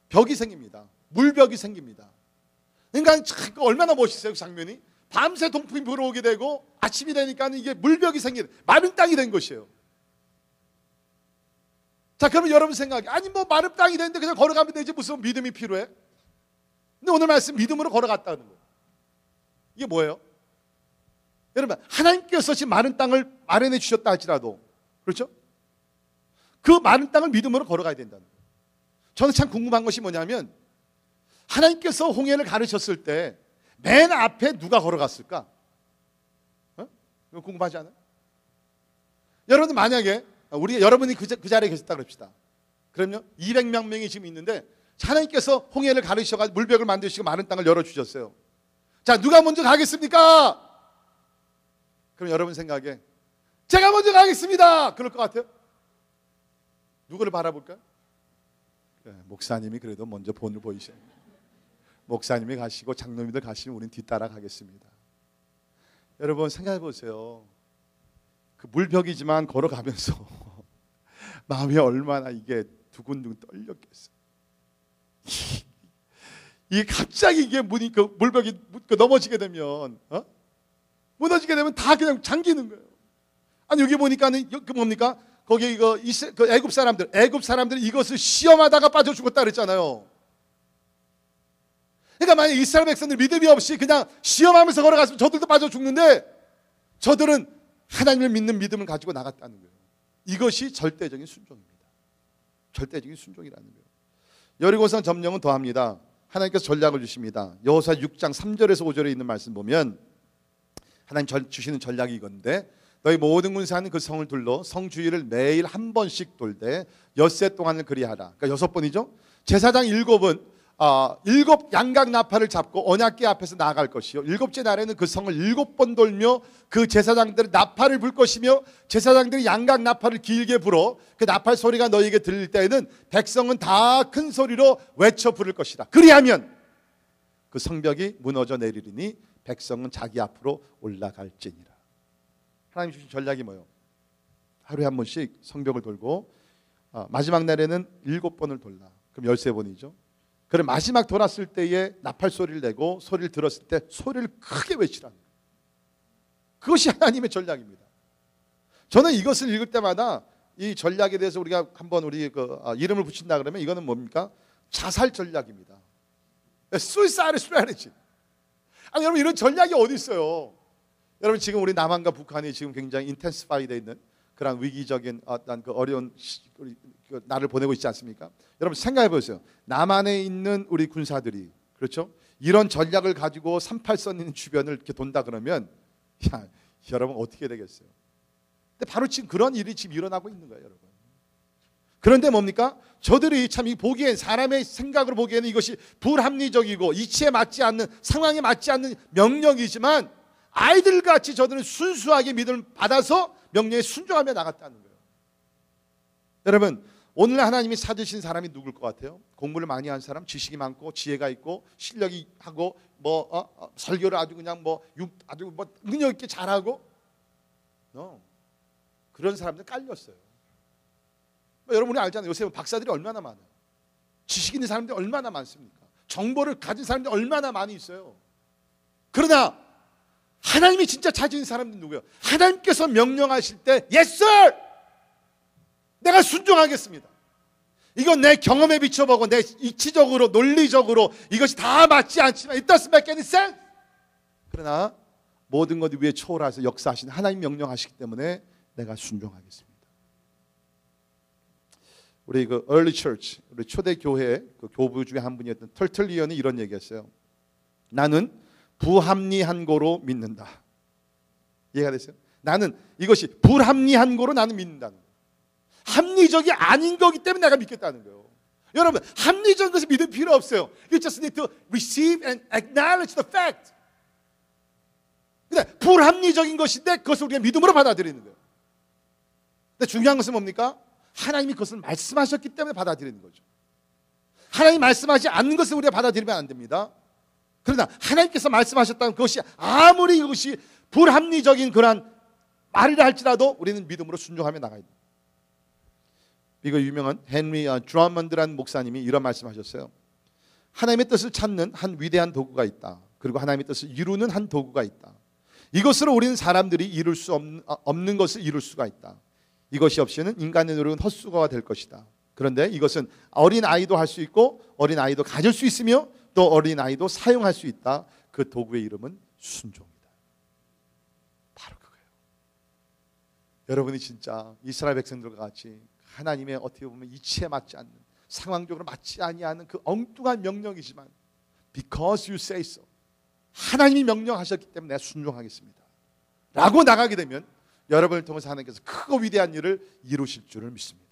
벽이 생깁니다. 물벽이 생깁니다. 그러니까 참 얼마나 멋있어요, 그 장면이. 밤새 동풍이 불어오게 되고 아침이 되니까 이게 물벽이 생기는 마른 땅이 된 것이에요. 자, 그러면 여러분 생각이, 아니 뭐 마른 땅이 되는데 그냥 걸어가면 되지 무슨 믿음이 필요해? 근데 오늘 말씀 믿음으로 걸어갔다는 거예요. 이게 뭐예요? 여러분, 하나님께서 지금 마른 땅을 마련해 주셨다 할지라도, 그렇죠? 그 마른 땅을 믿음으로 걸어가야 된다는 거예요. 저는 참 궁금한 것이 뭐냐면, 하나님께서 홍해를 가르쳤을 때 맨 앞에 누가 걸어갔을까? 이거 궁금하지 않아요? 여러분, 만약에 여러분이 그 자리에 계셨다 그럽시다. 그럼요, 200명이 지금 있는데 하나님께서 홍해를 가르치셔가지고 물벽을 만드시고 마른 땅을 열어주셨어요. 자, 누가 먼저 가겠습니까? 그럼 여러분 생각에 제가 먼저 가겠습니다, 그럴 것 같아요? 누구를 바라볼까요? 목사님이 그래도 먼저 본을 보이셔요. 목사님이 가시고 장로님들 가시면 우린 뒤따라 가겠습니다. 여러분 생각해 보세요. 그 물벽이지만 걸어가면서 마음이 얼마나 이게 두근두근 떨렸겠어요. 이게 갑자기 이게 문이 그 물벽이 넘어지게 되면 무너지게 되면 다 그냥 잠기는 거예요. 아니 여기 보니까는 그 뭡니까? 거기 그 애굽 사람들이 이것을 시험하다가 빠져 죽었다 그랬잖아요. 그러니까 만약 이스라엘 백성들 믿음이 없이 그냥 시험하면서 걸어갔으면 저들도 빠져 죽는데 저들은 하나님을 믿는 믿음을 가지고 나갔다는 거예요. 이것이 절대적인 순종입니다. 절대적인 순종이라는 거예요. 여리고성 점령은 더합니다. 하나님께서 전략을 주십니다. 여호수아 6장 3절에서 5절에 있는 말씀 보면 하나님 주시는 전략이 이건데, 너희 모든 군사는 그 성을 둘러 성 주위를 매일 한 번씩 돌되 엿새 동안을 그리하라. 그러니까 6번이죠. 제사장 7은 7 양각 나팔을 잡고 언약궤 앞에서 나아갈 것이요, 7째 날에는 그 성을 7번 돌며 그 제사장들은 나팔을 불 것이며, 제사장들이 양각 나팔을 길게 불어 그 나팔 소리가 너희에게 들릴 때에는 백성은 다 큰 소리로 외쳐 부를 것이다. 그리하면 그 성벽이 무너져 내리리니 백성은 자기 앞으로 올라갈지니라. 하나님 주신 전략이 뭐예요? 하루에 한 번씩 성벽을 돌고 마지막 날에는 7번을 돌라. 그럼 13번이죠. 그럼 마지막 돌았을 때에 나팔 소리를 내고 소리를 들었을 때 소리를 크게 외치라는 거예요. 그것이 하나님의 전략입니다. 저는 이것을 읽을 때마다 이 전략에 대해서 우리가 한번 이름을 붙인다 그러면 이거는 뭡니까? 자살 전략입니다. Suicide strategy. 아니 여러분, 이런 전략이 어디 있어요? 여러분, 지금 우리 남한과 북한이 지금 굉장히 인텐시파이 되어 있는 그런 위기적인 어떤 그 어려운 날을 보내고 있지 않습니까? 여러분 생각해 보세요. 남한에 있는 우리 군사들이, 그렇죠? 이런 전략을 가지고 38선 있는 주변을 이렇게 돈다 그러면 여러분 어떻게 되겠어요? 근데 바로 지금 그런 일이 지금 일어나고 있는 거예요, 여러분. 그런데 뭡니까? 저들이 참 보기엔, 사람의 생각으로 보기에는 이것이 불합리적이고 이치에 맞지 않는, 상황에 맞지 않는 명령이지만 아이들같이 저들은 순수하게 믿음을 받아서 명령에 순종하며 나갔다는 거예요. 여러분, 오늘 하나님이 찾으신 사람이 누굴 것 같아요? 공부를 많이 한 사람, 지식이 많고 지혜가 있고 실력이 하고 설교를 아주 그냥 아주 능력 있게 잘하고, 그런 사람들 깔렸어요. 여러분 우리 알잖아요. 요새 박사들이 얼마나 많아요. 지식 있는 사람들이 얼마나 많습니까? 정보를 가진 사람들이 얼마나 많이 있어요. 그러나 하나님이 진짜 찾은 사람들은 누구예요? 하나님께서 명령하실 때 Yes sir! 내가 순종하겠습니다. 이건 내 경험에 비춰보고 내 이치적으로 논리적으로 이것이 다 맞지 않지만 It doesn't make any sense. 그러나 모든 것 위에 초월해서 역사하신 하나님 명령하시기 때문에 내가 순종하겠습니다. 우리 그 early church, 우리 초대 교회 그 교부 중에 한 분이었던 털틀리언이 이런 얘기했어요. 나는 부합리한 거로 믿는다. 이해가 됐어요? 나는 이것이 불합리한 거로 나는 믿는다는 거예요. 합리적이 아닌 거기 때문에 내가 믿겠다는 거예요. 여러분, 합리적인 것을 믿을 필요 없어요. You just need to receive and acknowledge the fact. 근데 불합리적인 것인데 그것을 우리가 믿음으로 받아들이는 거예요. 근데 중요한 것은 뭡니까? 하나님이 그것을 말씀하셨기 때문에 받아들이는 거죠. 하나님이 말씀하지 않는 것을 우리가 받아들이면 안 됩니다. 그러나 하나님께서 말씀하셨다면 그것이 아무리 그것이 불합리적인 그러한 말이라 할지라도 우리는 믿음으로 순종하며 나가야 됩니다. 미국 유명한 헨리 드러먼드라는 목사님이 이런 말씀하셨어요. 하나님의 뜻을 찾는 한 위대한 도구가 있다. 그리고 하나님의 뜻을 이루는 한 도구가 있다. 이것으로 우리는 사람들이 이룰 수 없는 것을 이룰 수가 있다. 이것이 없이는 인간의 노력은 헛수고가 될 것이다. 그런데 이것은 어린아이도 할 수 있고 어린아이도 가질 수 있으며 또 어린아이도 사용할 수 있다. 그 도구의 이름은 순종이다. 바로 그거예요. 여러분이 진짜 이스라엘 백성들과 같이 하나님의 어떻게 보면 이치에 맞지 않는, 상황적으로 맞지 아니하는 그 엉뚱한 명령이지만 because you say so, 하나님이 명령하셨기 때문에 내가 순종하겠습니다 라고 나가게 되면 여러분을 통해서 하나님께서 크고 위대한 일을 이루실 줄을 믿습니다.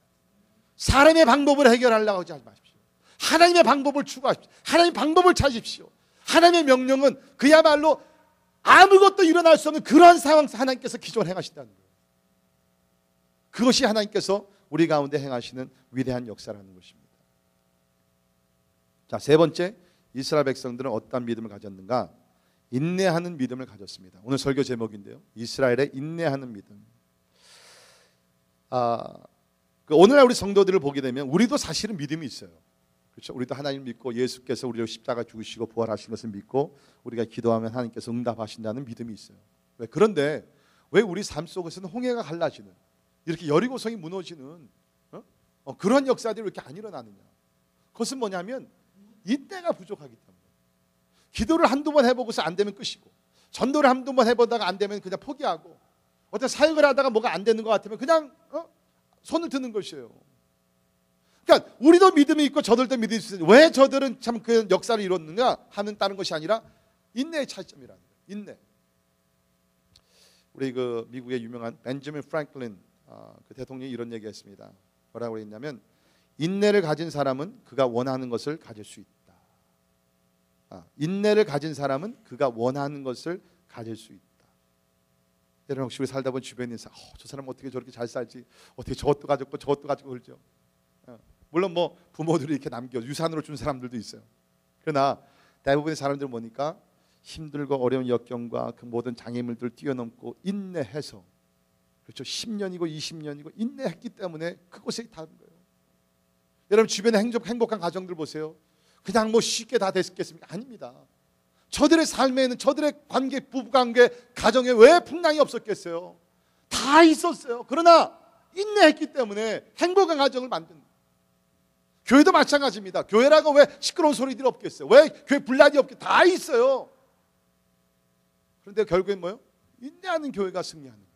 사람의 방법을 해결하려고 하지 마십시오. 하나님의 방법을 추구하십시오. 하나님의 방법을 찾으십시오. 하나님의 명령은 그야말로 아무것도 일어날 수 없는 그러한 상황에서 하나님께서 기존 행하신다는 거예요. 그것이 하나님께서 우리 가운데 행하시는 위대한 역사라는 것입니다. 자, 세 번째, 이스라엘 백성들은 어떠한 믿음을 가졌는가? 인내하는 믿음을 가졌습니다. 오늘 설교 제목인데요, 이스라엘의 인내하는 믿음. 오늘날 우리 성도들을 보게 되면 우리도 사실은 믿음이 있어요. 그렇죠? 우리도 하나님 믿고 예수께서 우리를 십자가 죽으시고 부활하신 것을 믿고 우리가 기도하면 하나님께서 응답하신다는 믿음이 있어요. 그런데 왜 우리 삶 속에서는 홍해가 갈라지는, 이렇게 여리고성이 무너지는 그런 역사들이 왜 이렇게 안 일어나느냐? 그것은 뭐냐면 인내가 부족하기 때문에. 기도를 한두 번 해보고서 안 되면 끝이고, 전도를 한두 번 해보다가 안 되면 그냥 포기하고, 어떤 사역을 하다가 뭐가 안 되는 것 같으면 그냥 손을 드는 것이에요. 그러니까 우리도 믿음이 있고 저들도 믿음이 있어요. 왜 저들은 참 그 역사를 이뤘는가 하는 다른 것이 아니라 인내의 차이점이라는 거예요. 인내. 우리 그 미국의 유명한 벤저민 프랭클린 그 대통령이 이런 얘기했습니다. 뭐라고 했냐면, 인내를 가진 사람은 그가 원하는 것을 가질 수 있다. 인내를 가진 사람은 그가 원하는 것을 가질 수 있다. 여러분 혹시 우리 살다 보면 주변에 있는 사람, 저 사람 어떻게 저렇게 잘 살지, 어떻게 저것도 가졌고 저것도 가지고 그러죠. 물론 뭐 부모들이 이렇게 남겨 유산으로 준 사람들도 있어요. 그러나 대부분의 사람들 보니까 힘들고 어려운 역경과 그 모든 장애물들을 뛰어넘고 인내해서, 그렇죠, 10년이고 20년이고 인내했기 때문에 그곳에 닿은 거예요. 여러분 주변에 행복한 가정들 보세요. 그냥 뭐 쉽게 다 됐겠습니까? 아닙니다. 저들의 삶에는, 저들의 관계, 부부관계, 가정에 왜 풍랑이 없었겠어요? 다 있었어요. 그러나 인내했기 때문에 행복한 가정을 만든 거예요. 교회도 마찬가지입니다. 교회라고 왜 시끄러운 소리들이 없겠어요? 왜 교회 분란이 없겠어요? 다 있어요. 그런데 결국엔 뭐예요? 인내하는 교회가 승리하는 거예요.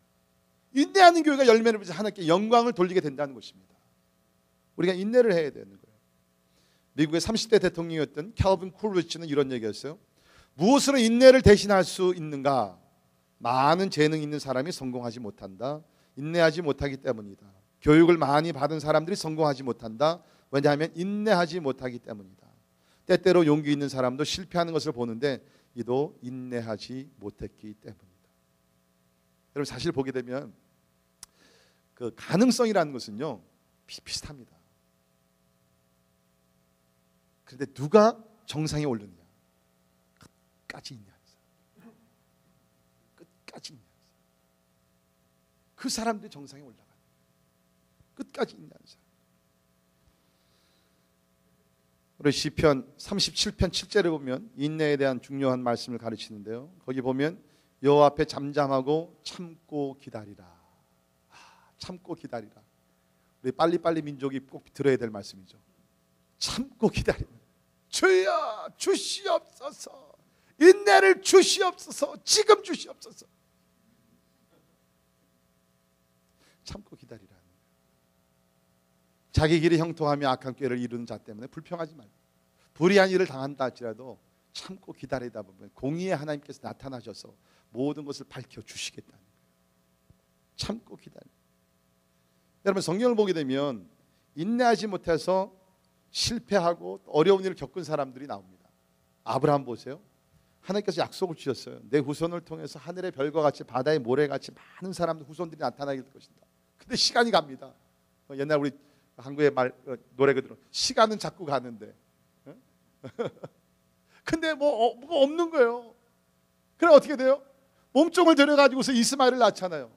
인내하는 교회가 열매를 맺어 하나님께 영광을 돌리게 된다는 것입니다. 우리가 인내를 해야 되는 거예요. 미국의 30대 대통령이었던 캘빈 쿨리치는 이런 얘기했어요. 무엇으로 인내를 대신할 수 있는가? 많은 재능 있는 사람이 성공하지 못한다. 인내하지 못하기 때문이다. 교육을 많이 받은 사람들이 성공하지 못한다. 왜냐하면 인내하지 못하기 때문이다. 때때로 용기 있는 사람도 실패하는 것을 보는데 이도 인내하지 못했기 때문이다. 여러분 사실 보게 되면 그 가능성이라는 것은요 비슷합니다. 그런데 누가 정상에 오르느냐? 끝까지 인내하는 사람. 끝까지 인내하는 사람. 그 사람들이 정상에 올라가는 거예요. 끝까지 인내하는 사람. 우리 시편 37편 7절에 보면 인내에 대한 중요한 말씀을 가르치는데요. 거기 보면 여호와 앞에 잠잠하고 참고 기다리라. 참고 기다리라. 우리 빨리빨리 민족이 꼭 들어야 될 말씀이죠. 참고 기다리라. 주여 주시옵소서. 인내를 주시옵소서. 지금 주시옵소서. 참고 기다리라. 자기 길이 형통하며 악한 꾀를 이루는 자 때문에 불평하지 말고, 불의한 일을 당한다 할지라도 참고 기다리다 보면 공의의 하나님께서 나타나셔서 모든 것을 밝혀주시겠다는 거예요. 참고 기다려. 여러분 성경을 보게 되면 인내하지 못해서 실패하고 어려운 일을 겪은 사람들이 나옵니다. 아브라함 보세요. 하나님께서 약속을 주셨어요. 내 후손을 통해서 하늘의 별과 같이 바다의 모래같이 많은 사람들 후손들이 나타나게 될 것이다. 근데 시간이 갑니다. 옛날 우리 한국의 노래 그대로 시간은 자꾸 가는데 근데 뭐가 없는 거예요. 그래 어떻게 돼요? 몸종을 들여가지고서 이스마엘을 낳잖아요.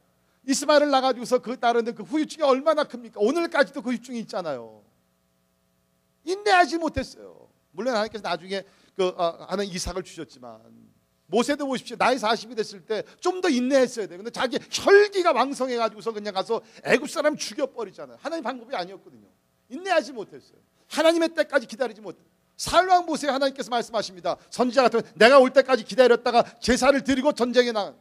이스마엘을 낳아가지고서 그 딸은 그 후유증이 얼마나 큽니까? 오늘까지도 그 후유증이 있잖아요. 인내하지 못했어요. 물론 하나님께서 나중에 하는 이삭을 주셨지만, 모세도 보십시오. 나이 40이 됐을 때 좀 더 인내했어야 돼요. 근데 자기 혈기가 왕성해가지고서 그냥 가서 애굽 사람 죽여버리잖아요. 하나님 방법이 아니었거든요. 인내하지 못했어요. 하나님의 때까지 기다리지 못했어요. 사울왕 보세요. 하나님께서 말씀하십니다. 선지자 같으면 내가 올 때까지 기다렸다가 제사를 드리고 전쟁에 나가.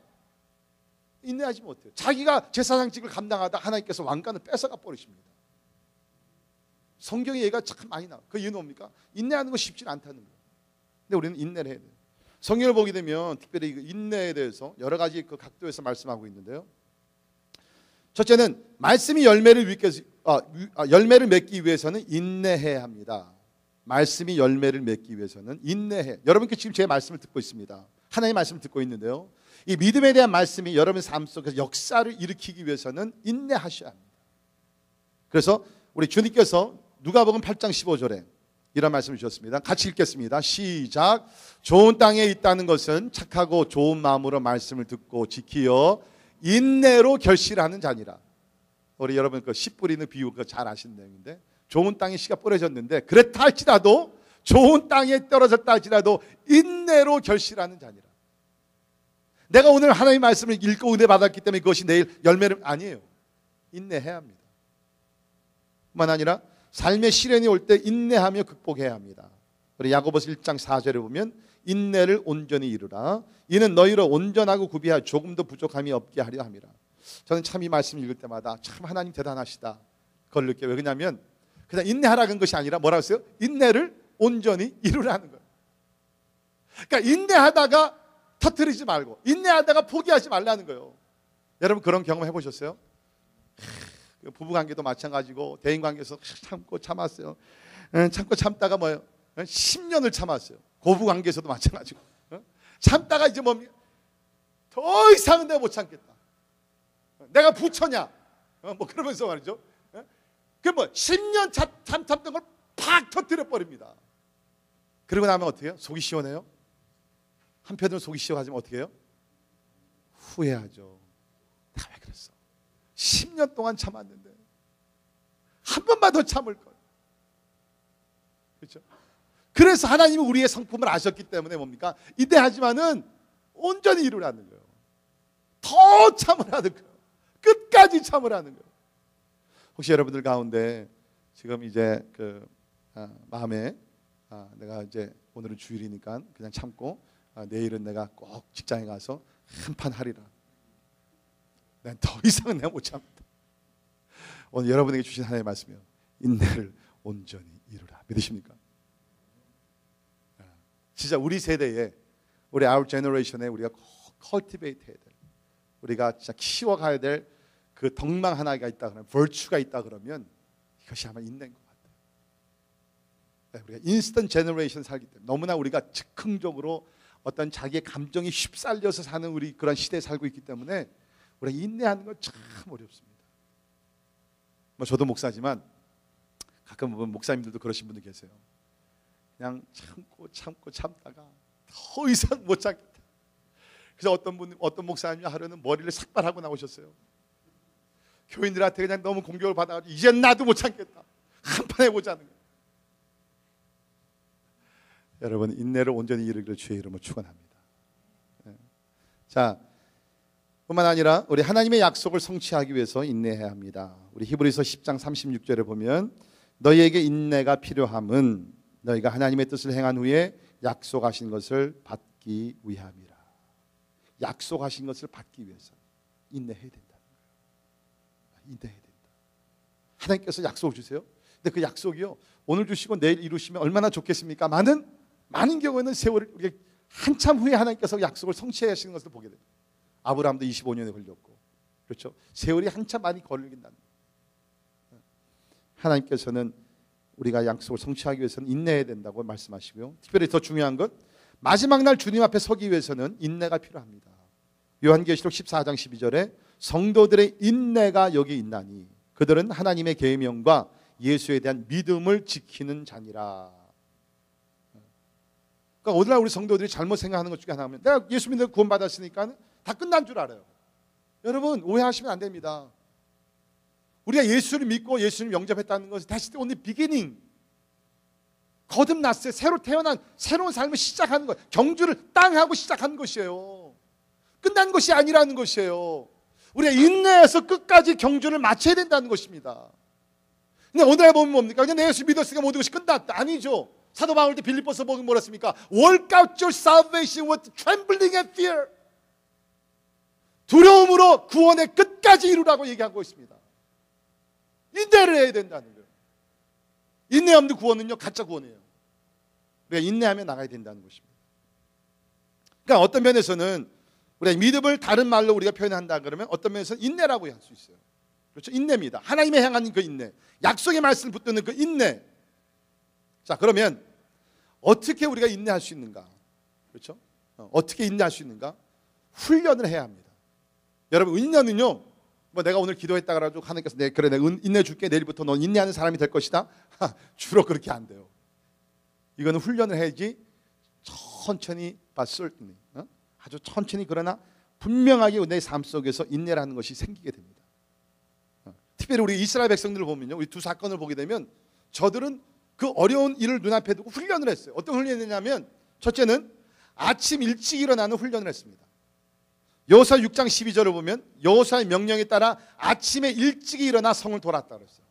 인내하지 못해요. 자기가 제사장직을 감당하다 하나님께서 왕관을 뺏어가 버리십니다. 성경에 얘가 참 많이 나와요. 그 이유는 뭡니까? 인내하는 거 쉽지 않다는 거예요. 근데 우리는 인내를 해야 돼요. 성경을 보게 되면 특별히 인내에 대해서 여러 가지 그 각도에서 말씀하고 있는데요. 첫째는 말씀이 열매를 맺기 위해서는 인내해야 합니다. 말씀이 열매를 맺기 위해서는 인내해. 여러분께 지금 제 말씀을 듣고 있습니다. 하나님의 말씀을 듣고 있는데요. 이 믿음에 대한 말씀이 여러분 삶 속에서 역사를 일으키기 위해서는 인내하셔야 합니다. 그래서 우리 주님께서 누가복음 8장 15절에 이런 말씀을 주셨습니다. 같이 읽겠습니다. 시작. 좋은 땅에 있다는 것은 착하고 좋은 마음으로 말씀을 듣고 지키어 인내로 결실하는 자니라. 우리 여러분 그 씨 뿌리는 비유 그거 잘 아시는 내용인데, 좋은 땅에 씨가 뿌려졌는데 그렇다 할지라도, 좋은 땅에 떨어졌다 할지라도 인내로 결실하는 자니라. 내가 오늘 하나님의 말씀을 읽고 은혜 받았기 때문에 그것이 내일 열매를 아니에요. 인내해야 합니다. 뿐만 아니라 삶의 시련이 올 때 인내하며 극복해야 합니다. 우리 야고보서 1장 4절에 보면 인내를 온전히 이루라. 이는 너희로 온전하고 구비할 조금도 부족함이 없게 하려 함이라. 저는 참 이 말씀 읽을 때마다 참 하나님 대단하시다 그걸 느껴요. 왜냐하면 그냥 인내하라는 것이 아니라 뭐라고 했어요? 인내를 온전히 이루라는 거예요. 그러니까 인내하다가 터뜨리지 말고, 인내하다가 포기하지 말라는 거예요. 여러분 그런 경험 해보셨어요? 부부관계도 마찬가지고 대인관계에서 참고 참았어요. 참고 참다가 뭐예요? 10년을 참았어요. 고부관계에서도 마찬가지고 참다가 이제 뭡니까? 더 이상은 내가 못 참겠다. 내가 부처냐? 뭐 그러면서 말이죠. 그 뭐 10년 참던 걸 팍 터뜨려 버립니다. 그러고 나면 어떻게 해요? 속이 시원해요? 한편으로 속이 시원하지만 어떻게 해요? 후회하죠. 내가 왜 그랬어? 10년 동안 참았는데 한 번만 더 참을 걸. 그렇죠? 그래서 하나님이 우리의 성품을 아셨기 때문에 뭡니까? 인내하지만은 온전히 이루라는 거예요. 더 참으라는 거예요. 끝까지 참으라는 거예요. 혹시 여러분들 가운데 지금 이제 마음에 내가 이제 오늘은 주일이니까 그냥 참고 내일은 내가 꼭 직장에 가서 한판 하리라. 난 더 이상은 내가 못 참다. 오늘 여러분에게 주신 하나님의 말씀이요. 인내를 온전히 이루라. 믿으십니까? 진짜 우리 세대에, 우리 our generation에 우리가 꼭 cultivate 해야 될, 우리가 진짜 키워가야 될 그 덕망 하나가 있다 그러면, virtue가 있다 그러면 이것이 아마 인내인 것 같아요. 우리가 인스턴트 제너레이션 살기 때문에 너무나 우리가 즉흥적으로 어떤 자기의 감정이 휩쓸려서 사는 우리 그런 시대에 살고 있기 때문에 우리가 인내하는 건 참 어렵습니다. 뭐 저도 목사지만 가끔 보면 목사님들도 그러신 분들 계세요. 그냥 참고 참다가 더 이상 못 참겠다. 그래서 어떤 목사님이 하루는 머리를 삭발하고 나오셨어요. 교인들한테 그냥 너무 공격을 받아가지고 이젠 나도 못 참겠다. 한판 해보자는 거예요. 여러분 인내를 온전히 이루기를 주의 이름으로 축원합니다. 자, 뿐만 아니라 우리 하나님의 약속을 성취하기 위해서 인내해야 합니다. 우리 히브리서 10장 36절에 보면 너희에게 인내가 필요함은 너희가 하나님의 뜻을 행한 후에 약속하신 것을 받기 위함이라. 약속하신 것을 받기 위해서 인내해야 된다. 인내해야 된다. 하나님께서 약속을 주세요. 근데 그 약속이요, 오늘 주시고 내일 이루시면 얼마나 좋겠습니까? 많은 경우에는 세월을 우리가 한참 후에 하나님께서 약속을 성취하시는 것을 보게 됩니다. 아브라함도 25년에 걸렸고, 그렇죠? 세월이 한참 많이 걸린다는 거예요. 하나님께서는 우리가 약속을 성취하기 위해서는 인내해야 된다고 말씀하시고요. 특별히 더 중요한 것, 마지막 날 주님 앞에 서기 위해서는 인내가 필요합니다. 요한계시록 14장 12절에 성도들의 인내가 여기 있나니 그들은 하나님의 계명과 예수에 대한 믿음을 지키는 자니라. 그러니까 오늘날 우리 성도들이 잘못 생각하는 것 중에 하나면 내가 예수 믿는 구원받았으니까 다 끝난 줄 알아요. 여러분 오해하시면 안 됩니다. 우리가 예수를 믿고 예수를 영접했다는 것은 다시 또 오늘 비기닝, 거듭났어요. 새로 태어난 새로운 삶을 시작하는 거예요. 경주를 땅하고 시작하는 것이에요. 끝난 것이 아니라는 것이에요. 우리가 인내해서 끝까지 경주를 마쳐야 된다는 것입니다. 근데 오늘날 보면 뭡니까? 그냥 내 예수 믿었으니까 모든 것이 끝났다. 아니죠. 사도 바울 때 빌립보서 보면 뭐라 했습니까? Work out your salvation with trembling and fear. 두려움으로 구원의 끝까지 이루라고 얘기하고 있습니다. 인내를 해야 된다는 거예요. 인내 없는 구원은요, 가짜 구원이에요. 우리가 인내하며 나가야 된다는 것입니다. 그러니까 어떤 면에서는 우리가 믿음을 다른 말로 우리가 표현한다 그러면 어떤 면에서는 인내라고 할 수 있어요. 그렇죠? 인내입니다. 하나님의 향한 그 인내, 약속의 말씀을 붙드는 그 인내. 자, 그러면 어떻게 우리가 인내할 수 있는가? 그렇죠? 어떻게 인내할 수 있는가? 훈련을 해야 합니다. 여러분, 인내는요, 뭐 내가 오늘 기도했다 그래가지고 하나님께서 그래 내가 인내 줄게, 내일부터 넌 인내하는 사람이 될 것이다. 주로 그렇게 안 돼요. 이거는 훈련을 해야지 천천히 아주 천천히 그러나 분명하게 내 삶 속에서 인내라는 것이 생기게 됩니다. 특별히 우리 이스라엘 백성들을 보면요, 우리 두 사건을 보게 되면 저들은 그 어려운 일을 눈앞에 두고 훈련을 했어요. 어떤 훈련을 했냐면 첫째는 아침 일찍 일어나는 훈련을 했습니다. 여호수아 6장 12절을 보면 여호수아의 명령에 따라 아침에 일찍 일어나 성을 돌았다 그랬어요.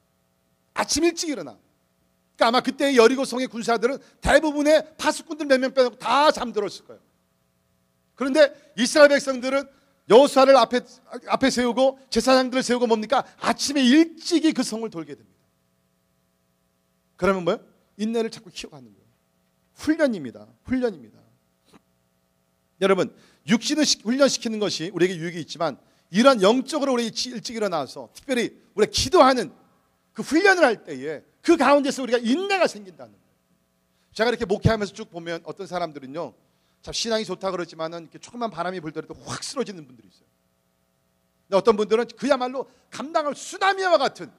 아침 일찍 일어나. 그러니까 아마 그때 여리고 성의 군사들은 대부분의 파수꾼들 몇 명 빼놓고 다 잠들었을 거예요. 그런데 이스라엘 백성들은 여호수아를 앞에 세우고 제사장들을 세우고 뭡니까? 아침에 일찍이 그 성을 돌게 됩니다. 그러면 뭐예요? 인내를 자꾸 키워가는 거예요. 훈련입니다. 훈련입니다. 여러분, 육신을 훈련시키는 것이 우리에게 유익이 있지만 이런 영적으로 우리 일찍 일어나서 특별히 우리가 기도하는 그 훈련을 할 때에 그 가운데서 우리가 인내가 생긴다는 거예요. 제가 이렇게 목회하면서 쭉 보면 어떤 사람들은요, 참 신앙이 좋다 그러지만은 이렇게 조금만 바람이 불더라도 확 쓰러지는 분들이 있어요. 근데 어떤 분들은 그야말로 감당할 쓰나미와 같은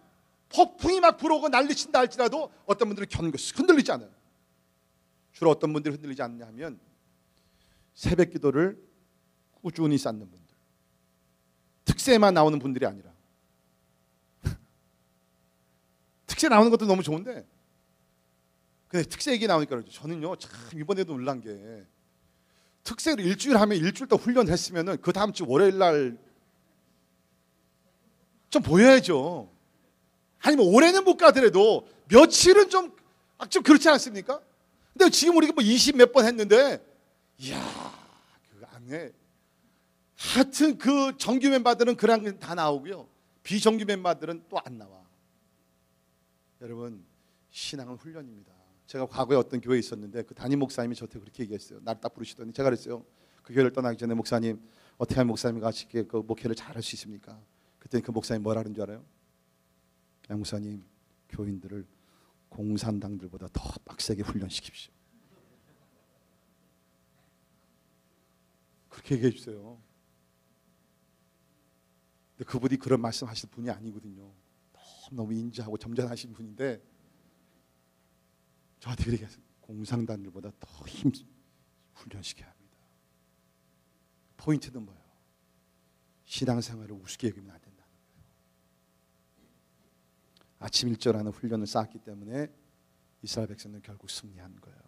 폭풍이 막 불어오고 난리친다 할지라도 어떤 분들은 흔들리지 않아요. 주로 어떤 분들이 흔들리지 않냐 하면 새벽 기도를 꾸준히 쌓는 분들, 특세만 나오는 분들이 아니라 특세 나오는 것도 너무 좋은데 근데 특세 얘기 나오니까 그러죠. 저는요 참 이번에도 놀란 게 특세를 일주일 하면 일주일 동안 훈련했으면은 그 다음 주 월요일 날 좀 보여야죠. 아니면 올해는 못 가더라도 며칠은 좀 그렇지 않습니까? 근데 지금 우리가 뭐 20 몇 번 했는데 이야 그 안에 하여튼 그 정규 멤버들은 그냥 다 나오고요. 비정규 멤버들은 또 안 나와. 여러분, 신앙은 훈련입니다. 제가 과거에 어떤 교회에 있었는데 그 담임 목사님이 저한테 그렇게 얘기했어요. 나를 딱 부르시더니 제가 그랬어요. 그 교회를 떠나기 전에 목사님 어떻게 하면 목사님과 같이 그 목회를 잘할 수 있습니까? 그때 그 목사님 뭐라 그러는 줄 알아요? 양 목사님, 교인들을 공산당들보다 더 빡세게 훈련시킵시오. 그렇게 얘기해 주세요. 근데 그분이 그런 말씀하실 분이 아니거든요. 너무 인자하고 점잖으신 분인데 저한테 그렇게 해서 공산당들보다 더 훈련시켜야 합니다. 포인트는 뭐예요? 신앙생활을 우습게 여기면 안 된다는 거예요. 아침 일절하는 훈련을 쌓았기 때문에 이스라엘 백성은 결국 승리한 거예요.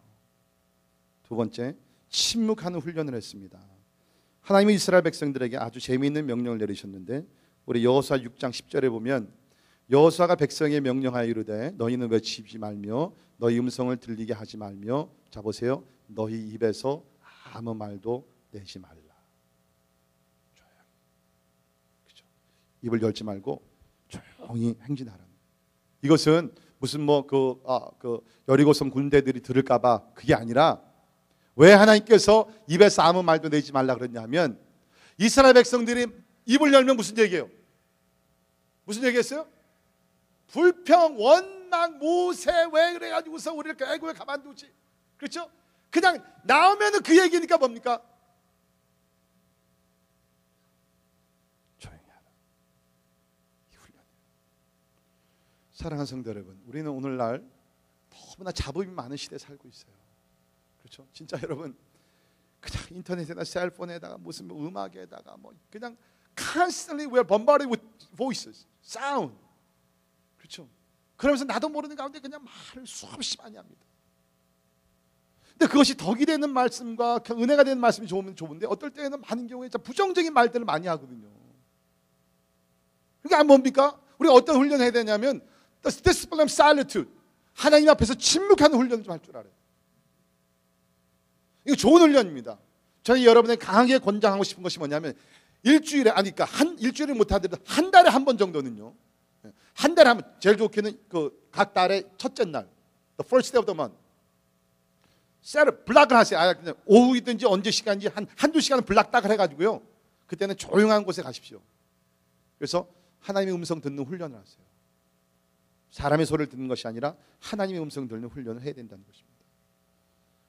두 번째, 침묵하는 훈련을 했습니다. 하나님은 이스라엘 백성들에게 아주 재미있는 명령을 내리셨는데 우리 여호수아 6장 10절에 보면 여호수아가 백성에 명령하여 이르되 너희는 외치지 말며 너희 음성을 들리게 하지 말며 자 보세요. 너희 입에서 아무 말도 내지 말라. 조용히. 그렇죠? 입을 열지 말고 조용히 행진하라는. 이것은 무슨 그 여리고성 군대들이 들을까봐 그게 아니라 왜 하나님께서 입에서 아무 말도 내지 말라 그랬냐면 이스라엘 백성들이 입을 열면 무슨 얘기예요? 무슨 얘기했어요? 불평, 원망, 모세 왜 그래가지고서 우리를 애고에 가만두지? 그렇죠? 그냥 나오면은 그 얘기니까 뭡니까? 조용히 하라. 이 훈련이에요. 사랑하는 성도 여러분, 우리는 오늘날 너무나 잡음이 많은 시대에 살고 있어요. 그렇죠? 진짜 여러분 그냥 인터넷에다 셀폰에다가 무슨 음악에다가 뭐 그냥 constantly we're bombarded with voices, sound. 그렇죠? 그러면서 나도 모르는 가운데 그냥 말을 수없이 많이 합니다. 근데 그것이 덕이 되는 말씀과 은혜가 되는 말씀이 좋으면 좋은데 어떨 때에는 많은 경우에 부정적인 말들을 많이 하거든요. 그게 뭡니까? 우리가 어떤 훈련을 해야 되냐면 discipline of solitude, 하나님 앞에서 침묵하는 훈련을 좀 할 줄 알아요. 이거 좋은 훈련입니다. 저는 여러분에게 강하게 권장하고 싶은 것이 뭐냐면 일주일에 그러니까 일주일을 못하더라도 한 달에 한 번 정도는요. 한 달에 한 번, 제일 좋게는 그 각 달의 첫째 날, the first day of the month. 블락을 하세요. 그냥 오후이든지 언제 시간인지 한두 시간은 블락 딱 해가지고요. 그때는 조용한 곳에 가십시오. 그래서 하나님의 음성 듣는 훈련을 하세요. 사람의 소리를 듣는 것이 아니라 하나님의 음성 듣는 훈련을 해야 된다는 것입니다.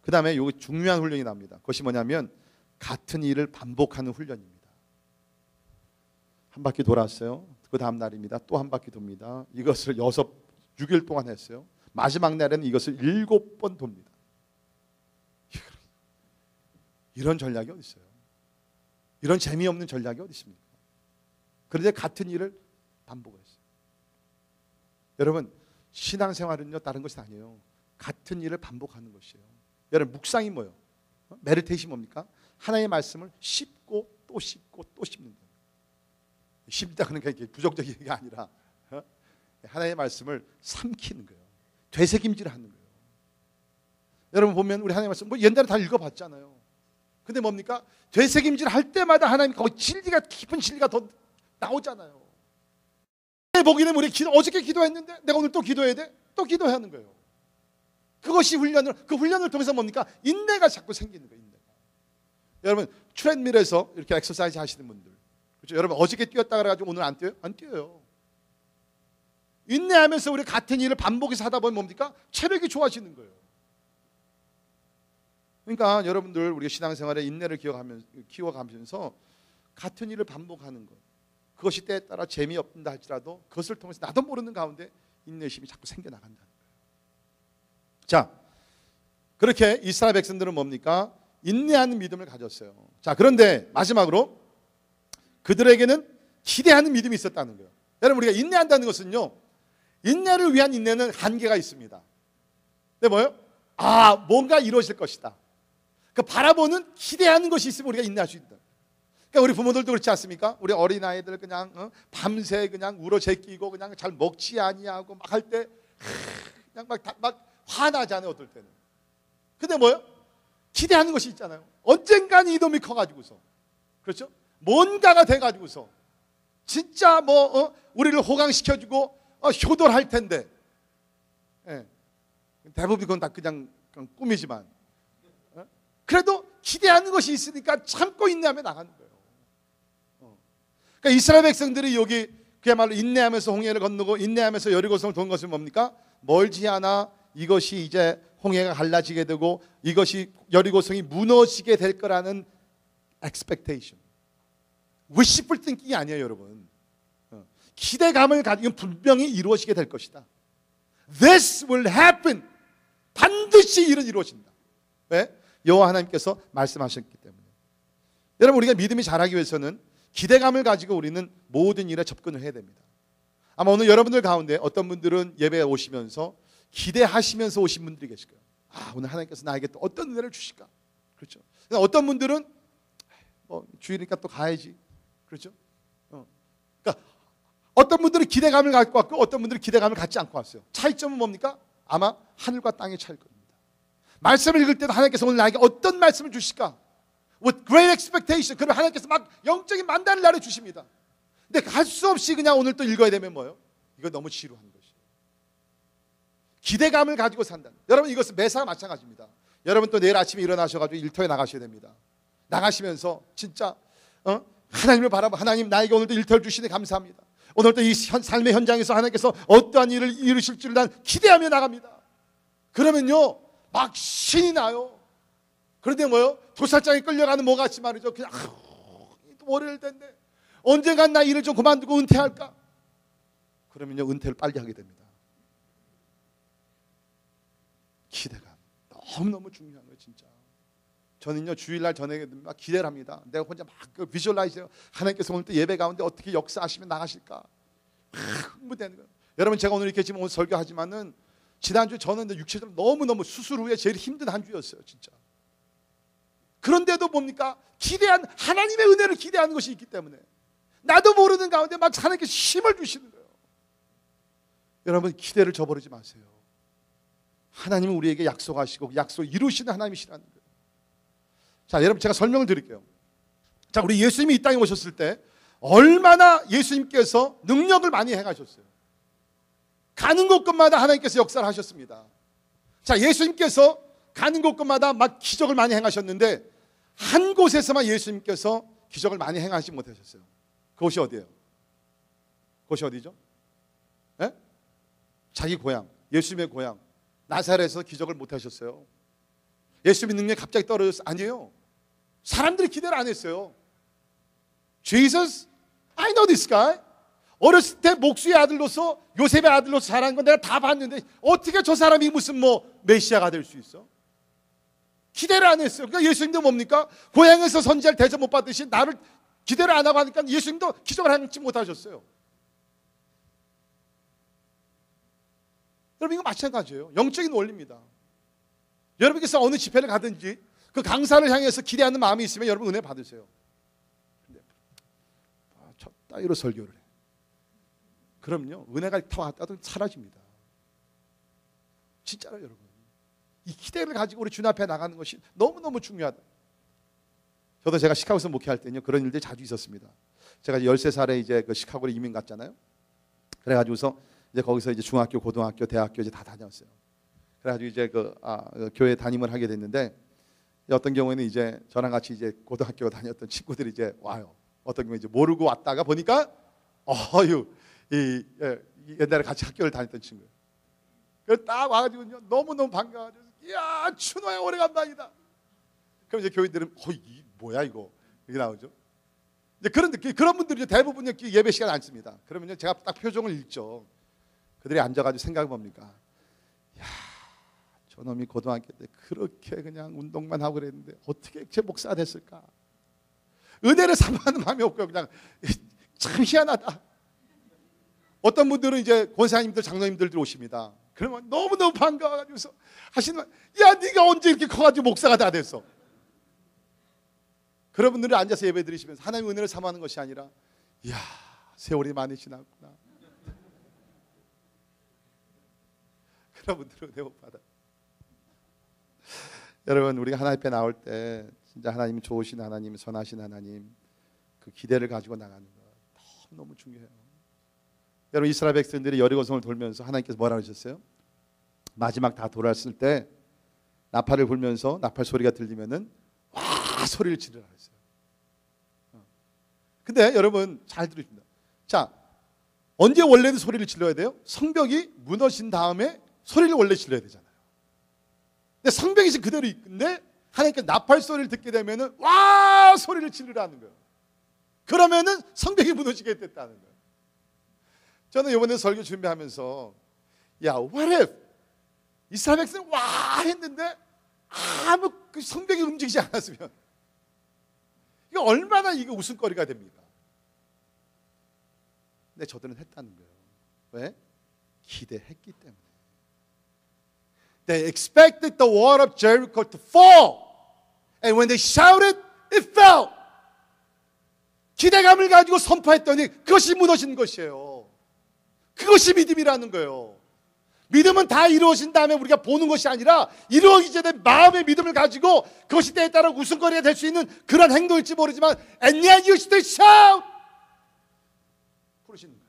그 다음에 요 중요한 훈련이 납니다. 그것이 뭐냐면 같은 일을 반복하는 훈련입니다. 한 바퀴 돌았어요. 그 다음 날입니다. 또 한 바퀴 돕니다. 이것을 6일 동안 했어요. 마지막 날에는 이것을 7번 돕니다. 이런 전략이 어디 있어요? 이런 재미없는 전략이 어디 있습니까? 그런데 같은 일을 반복했어요. 여러분 신앙생활은요 다른 것이 아니에요. 같은 일을 반복하는 것이에요. 여러분 묵상이 뭐예요? 메디테이션이 뭡니까? 하나님의 말씀을 씹고 또 씹고 또 씹는 거예요. 씹다 그러니까 이게 부정적인 게 아니라 하나님의 말씀을 삼키는 거예요. 되새김질을 하는 거예요. 여러분 보면 우리 하나님의 말씀 뭐 옛날에 다 읽어봤잖아요. 근데 뭡니까? 되새김질 할 때마다 하나님 거기 진리가 깊은 진리가 더 나오잖아요. 보기는 우리 어저께 기도했는데 내가 오늘 또 기도해야 돼? 또 기도해야 하는 거예요. 그것이 그 훈련을 통해서 뭡니까? 인내가 자꾸 생기는 거예요. 인내가. 여러분 트레드밀에서 이렇게 엑서사이즈 하시는 분들, 그렇죠? 여러분 어저께 뛰었다 그래가지고 오늘 안 뛰어요? 안 뛰어요. 인내하면서 우리 같은 일을 반복해서 하다 보면 뭡니까? 체력이 좋아지는 거예요. 그러니까 여러분들 우리가 신앙생활에 인내를 키워가면서 같은 일을 반복하는 것, 그것이 때에 따라 재미없다 할지라도 그것을 통해서 나도 모르는 가운데 인내심이 자꾸 생겨나간다는 거예요. 자, 그렇게 이스라엘 백성들은 뭡니까? 인내하는 믿음을 가졌어요. 자, 그런데 마지막으로 그들에게는 기대하는 믿음이 있었다는 거예요. 여러분 우리가 인내한다는 것은요, 인내를 위한 인내는 한계가 있습니다. 근데 뭐예요? 뭔가 이루어질 것이다. 그 바라보는 기대하는 것이 있으면 우리가 인내할 수 있다. 그러니까 우리 부모들도 그렇지 않습니까? 우리 어린아이들 그냥 밤새 그냥 울어 제끼고 그냥 잘 먹지 아니하고 막 할 때 그냥 막 화나잖아요, 어떨 때는. 근데 뭐예요? 기대하는 것이 있잖아요. 언젠가는 이놈이 커가지고서, 그렇죠? 뭔가가 돼가지고서 진짜 우리를 호강시켜주고 효도할 텐데, 예. 대부분 그건 다 그냥 꿈이지만, 그래도 기대하는 것이 있으니까 참고 인내하며 나가는 거예요. 그러니까 이스라엘 백성들이 여기 그야말로 인내하면서 홍해를 건너고 인내하면서 여리고성을 돈 것은 뭡니까? 멀지 않아 이것이 이제 홍해가 갈라지게 되고 이것이 여리고성이 무너지게 될 거라는 expectation, wishful thinking이 아니에요, 여러분. 기대감을 가지고 분명히 이루어지게 될 것이다. This will happen. 반드시 이루어진다. 왜? 여호와 하나님께서 말씀하셨기 때문에. 여러분 우리가 믿음이 자라기 위해서는 기대감을 가지고 우리는 모든 일에 접근을 해야 됩니다. 아마 오늘 여러분들 가운데 어떤 분들은 예배에 오시면서 기대하시면서 오신 분들이 계실 거예요. 오늘 하나님께서 나에게 또 어떤 은혜를 주실까? 그렇죠. 어떤 분들은 주일이니까 또 가야지. 그렇죠. 그러니까 어떤 분들은 기대감을 갖고 왔고 어떤 분들은 기대감을 갖지 않고 왔어요. 차이점은 뭡니까? 아마 하늘과 땅의 차이일 겁니다. 말씀을 읽을 때도 하나님께서 오늘 나에게 어떤 말씀을 주실까? With great expectation. 그러면 하나님께서 막 영적인 만단을 나를 주십니다. 근데 할 수 없이 그냥 오늘 또 읽어야 되면 뭐예요? 이거 너무 지루한 것이에요. 기대감을 가지고 산다. 여러분 이것은 매사가 마찬가지입니다. 여러분 또 내일 아침에 일어나셔가지고 일터에 나가셔야 됩니다. 나가시면서 진짜 하나님을 바라보, 하나님 나에게 오늘도 일터를 주시니 감사합니다. 오늘도 이 삶의 현장에서 하나님께서 어떠한 일을 이루실 줄 난 기대하며 나갑니다. 그러면요 막 신이 나요. 그런데 뭐요? 도살장에 끌려가는 뭐 같이 말이죠. 그냥 월요일 텐데 언젠간 나 일을 좀 그만두고 은퇴할까? 그러면요 은퇴를 빨리 하게 됩니다. 기대감, 너무너무 중요한 거예요, 진짜. 저는요 주일날 저녁에 막 기대를 합니다. 내가 혼자 막 비주얼라이즈해요. 하나님께서 오늘 또 예배 가운데 어떻게 역사하시면 나가실까 흥분되는 거예요. 여러분, 제가 오늘 이렇게 지금 오늘 설교하지만은 지난주 저는 육체적으로 너무너무 수술 후에 제일 힘든 한 주였어요, 진짜. 그런데도 뭡니까? 기대한 하나님의 은혜를 기대하는 것이 있기 때문에 나도 모르는 가운데 막 하나님께서 힘을 주시는 거예요. 여러분, 기대를 저버리지 마세요. 하나님은 우리에게 약속하시고 약속을 이루시는 하나님이시라는 거예요. 자, 여러분, 제가 설명을 드릴게요. 자, 우리 예수님이 이 땅에 오셨을 때 얼마나 예수님께서 능력을 많이 행하셨어요. 가는 곳곳마다 하나님께서 역사를 하셨습니다. 자, 예수님께서 가는 곳곳마다 막 기적을 많이 행하셨는데 한 곳에서만 예수님께서 기적을 많이 행하지 못하셨어요. 그곳이 어디예요? 그곳이 어디죠? 네? 자기 고향, 예수님의 고향 나사렛에서 기적을 못하셨어요. 예수님의 능력이 갑자기 떨어졌어요? 아니에요. 사람들이 기대를 안 했어요. Jesus, I know this guy. 어렸을 때 목수의 아들로서 요셉의 아들로서 자란 건 내가 다 봤는데 어떻게 저 사람이 무슨 메시아가 될 수 있어? 기대를 안 했어요. 그러니까 예수님도 뭡니까? 고향에서 선지자를 대접 못 받듯이 나를 기대를 안 하고 하니까 예수님도 기적을 하지 못하셨어요. 여러분, 이거 마찬가지예요. 영적인 원리입니다. 여러분께서 어느 집회를 가든지 그 강사를 향해서 기대하는 마음이 있으면 여러분 은혜 받으세요. 근데 저 따위로 설교를 해. 그럼요, 은혜가 다 왔다도 사라집니다. 진짜로 여러분, 이 기대를 가지고 우리 주님 앞에 나가는 것이 너무너무 중요하다. 저도 제가 시카고에서 목회할 때는요 그런 일들이 자주 있었습니다. 제가 13살에 이제 그 시카고로 이민 갔잖아요. 그래가지고서 이제 거기서 이제 중학교, 고등학교, 대학교 이제 다 다녔어요. 그래가지고 이제 교회 담임을 하게 됐는데 어떤 경우에는 이제 저랑 같이 이제 고등학교 다녔던 친구들이 이제 와요. 어떤 경우에 이제 모르고 왔다가 보니까 옛날에 같이 학교를 다녔던 친구예요. 그래서 딱 와가지고 너무너무 반가워가지고 이야 춘호야 오래간만이다. 그럼 이제 교인들은 이 뭐야 이거 이게 나오죠. 이제 그런 분들이 대부분 예배 시간 안 씁니다. 그러면 제가 딱 표정을 읽죠. 그들이 앉아가지고 생각해 봅니까? 야, 저놈이 고등학교 때 그렇게 그냥 운동만 하고 그랬는데 어떻게 제 목사가 됐을까? 은혜를 사모하는 마음이 없고요. 그냥 참 희한하다. 어떤 분들은 이제 권사님들, 장로님들 오십니다. 그러면 너무너무 반가워가지고서 하시는 말, 야 네가 언제 이렇게 커가지고 목사가 다 됐어? 그런 분들이 앉아서 예배 드리시면서 하나님의 은혜를 사모하는 것이 아니라 이야 세월이 많이 지났구나. 그런 분들은 은혜 못 받아. 여러분, 우리가 하나님 앞에 나올 때 진짜 하나님이 좋으신 하나님, 선하신 하나님, 그 기대를 가지고 나가는 거 너무 중요해요. 여러분, 이스라엘 백성들이 여리고성을 돌면서 하나님께서 뭐라고 하셨어요? 마지막 다 돌았을 때 나팔을 불면서 나팔 소리가 들리면은 와 소리를 지르라 했어요. 근데 여러분 잘 들으십니다. 자, 언제 원래는 소리를 질러야 돼요? 성벽이 무너진 다음에 소리를 원래 질러야 되잖아요. 근데 성벽이 지금 그대로 있는데 하나님께서 나팔 소리를 듣게 되면은 와 소리를 지르라는 거예요. 그러면은 성벽이 무너지게 됐다는 거예요. 저는 이번에 설교 준비하면서 야, what if 이스라엘 백성 와 했는데 아무 그 성벽이 움직이지 않았으면 이거 얼마나 이거 웃음거리가 됩니까? 근데 저들은 했다는 거예요. 왜? 기대했기 때문에. They expected the wall of Jericho to fall, and when they shouted, it fell. 기대감을 가지고 선포했더니 그것이 무너진 것이에요. 그것이 믿음이라는 거예요. 믿음은 다 이루어진 다음에 우리가 보는 것이 아니라 이루어지기 전에 마음의 믿음을 가지고 그것이 때에 따라 웃음거리가 될 수 있는 그런 행동일지 모르지만 And yet you still shout! 부르시는 거예요.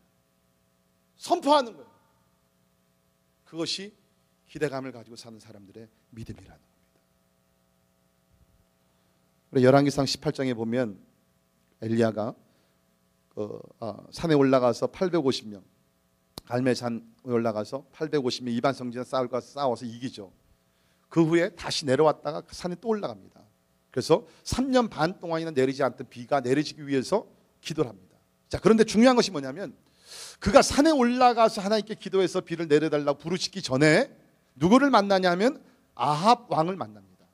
선포하는 거예요. 그것이 기대감을 가지고 사는 사람들의 믿음이라는 겁니다. 우리 열왕기상 18장에 보면 엘리야가 산에 올라가서 850명 갈멜산에 올라가서 850명 이방 성지와 싸워서 이기죠. 그 후에 다시 내려왔다가 산에 또 올라갑니다. 그래서 3년 반 동안이나 내리지 않던 비가 내리지기 위해서 기도를 합니다. 자, 그런데 중요한 것이 뭐냐면 그가 산에 올라가서 하나님께 기도해서 비를 내려달라고 부르시기 전에 누구를 만나냐면 아합 왕을 만납니다.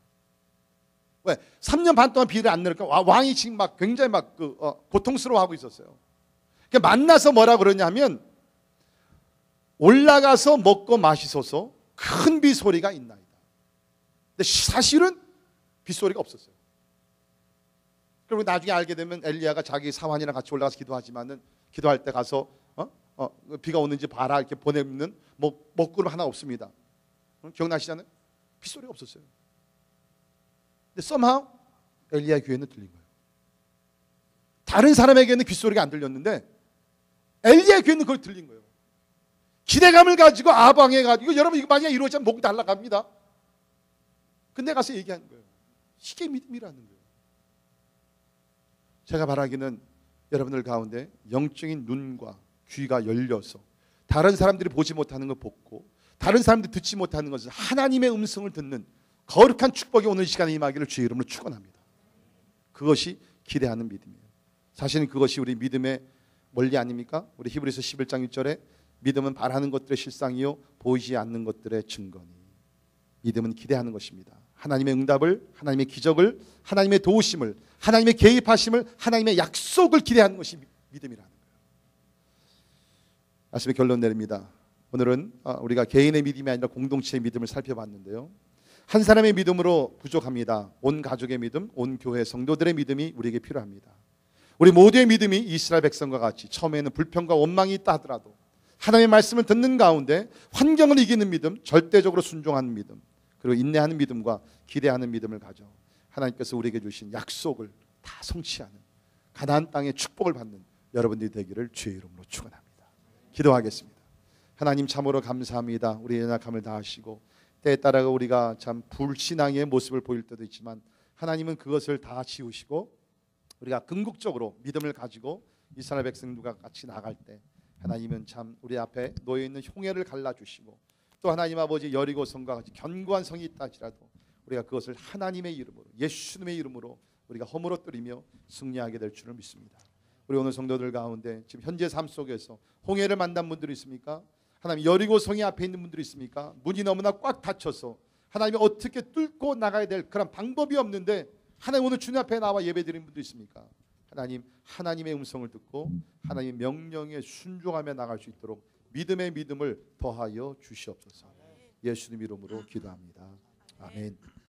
왜? 3년 반 동안 비를 안 내니까 왕이 지금 막 굉장히 막 고통스러워하고 있었어요. 그러니까 만나서 뭐라 그러냐면 올라가서 먹고 마시소서 큰 비소리가 있나이다. 근데 사실은 빗소리가 없었어요. 그리고 나중에 알게 되면 엘리야가 자기 사환이랑 같이 올라가서 기도하지만은 기도할 때 가서 비가 오는지 봐라 이렇게 보내는 먹구름 하나 없습니다. 기억나시잖아요? 빗소리가 없었어요. 근데 somehow 엘리야 귀에는 들린 거예요. 다른 사람에게는 빗소리가 안 들렸는데 엘리야 귀에는 그걸 들린 거예요. 기대감을 가지고 아방에 가지고 여러분 이거 만약에 이루어지면 목이 날아갑니다. 근데 가서 얘기하는 거예요. 이게 믿음이라는 거예요. 제가 바라기는 여러분들 가운데 영적인 눈과 귀가 열려서 다른 사람들이 보지 못하는 걸 보고 다른 사람들이 듣지 못하는 것을 하나님의 음성을 듣는 거룩한 축복이 오늘 시간에 임하기를 주의 이름으로 축원합니다. 그것이 기대하는 믿음이에요. 사실은 그것이 우리 믿음의 원리 아닙니까? 우리 히브리서 11장 1절에 믿음은 바라는 것들의 실상이요 보이지 않는 것들의 증거니. 믿음은 기대하는 것입니다. 하나님의 응답을, 하나님의 기적을, 하나님의 도우심을, 하나님의 개입하심을, 하나님의 약속을 기대하는 것이 믿음이라는 거예요. 말씀의 결론 내립니다. 오늘은 우리가 개인의 믿음이 아니라 공동체의 믿음을 살펴봤는데요. 한 사람의 믿음으로 부족합니다. 온 가족의 믿음, 온 교회 성도들의 믿음이 우리에게 필요합니다. 우리 모두의 믿음이 이스라엘 백성과 같이 처음에는 불평과 원망이 있다 하더라도 하나님의 말씀을 듣는 가운데 환경을 이기는 믿음, 절대적으로 순종하는 믿음, 그리고 인내하는 믿음과 기대하는 믿음을 가져 하나님께서 우리에게 주신 약속을 다 성취하는 가나안 땅의 축복을 받는 여러분들이 되기를 주의 이름으로 축원합니다. 기도하겠습니다. 하나님 참으로 감사합니다. 우리의 연약함을 다하시고 때에 따라 우리가 참 불신앙의 모습을 보일 때도 있지만 하나님은 그것을 다 지우시고 우리가 궁극적으로 믿음을 가지고 이스라엘 백성들과 같이 나갈 때 하나님은 참 우리 앞에 놓여있는 홍해를 갈라주시고 또 하나님 아버지 여리고성과 같이 견고한 성이 있다 할지라도 우리가 그것을 하나님의 이름으로 예수님의 이름으로 우리가 허물어뜨리며 승리하게 될 줄을 믿습니다. 우리 오늘 성도들 가운데 지금 현재 삶 속에서 홍해를 만난 분들이 있습니까? 하나님 여리고성이 앞에 있는 분들이 있습니까? 문이 너무나 꽉 닫혀서 하나님이 어떻게 뚫고 나가야 될 그런 방법이 없는데 하나님 오늘 주님 앞에 나와 예배드리는 분도 있습니까? 하나님 하나님의 음성을 듣고 하나님의 명령에 순종하며 나갈 수 있도록 믿음의 믿음을 더하여 주시옵소서. 예수님 이름으로 기도합니다. 아멘.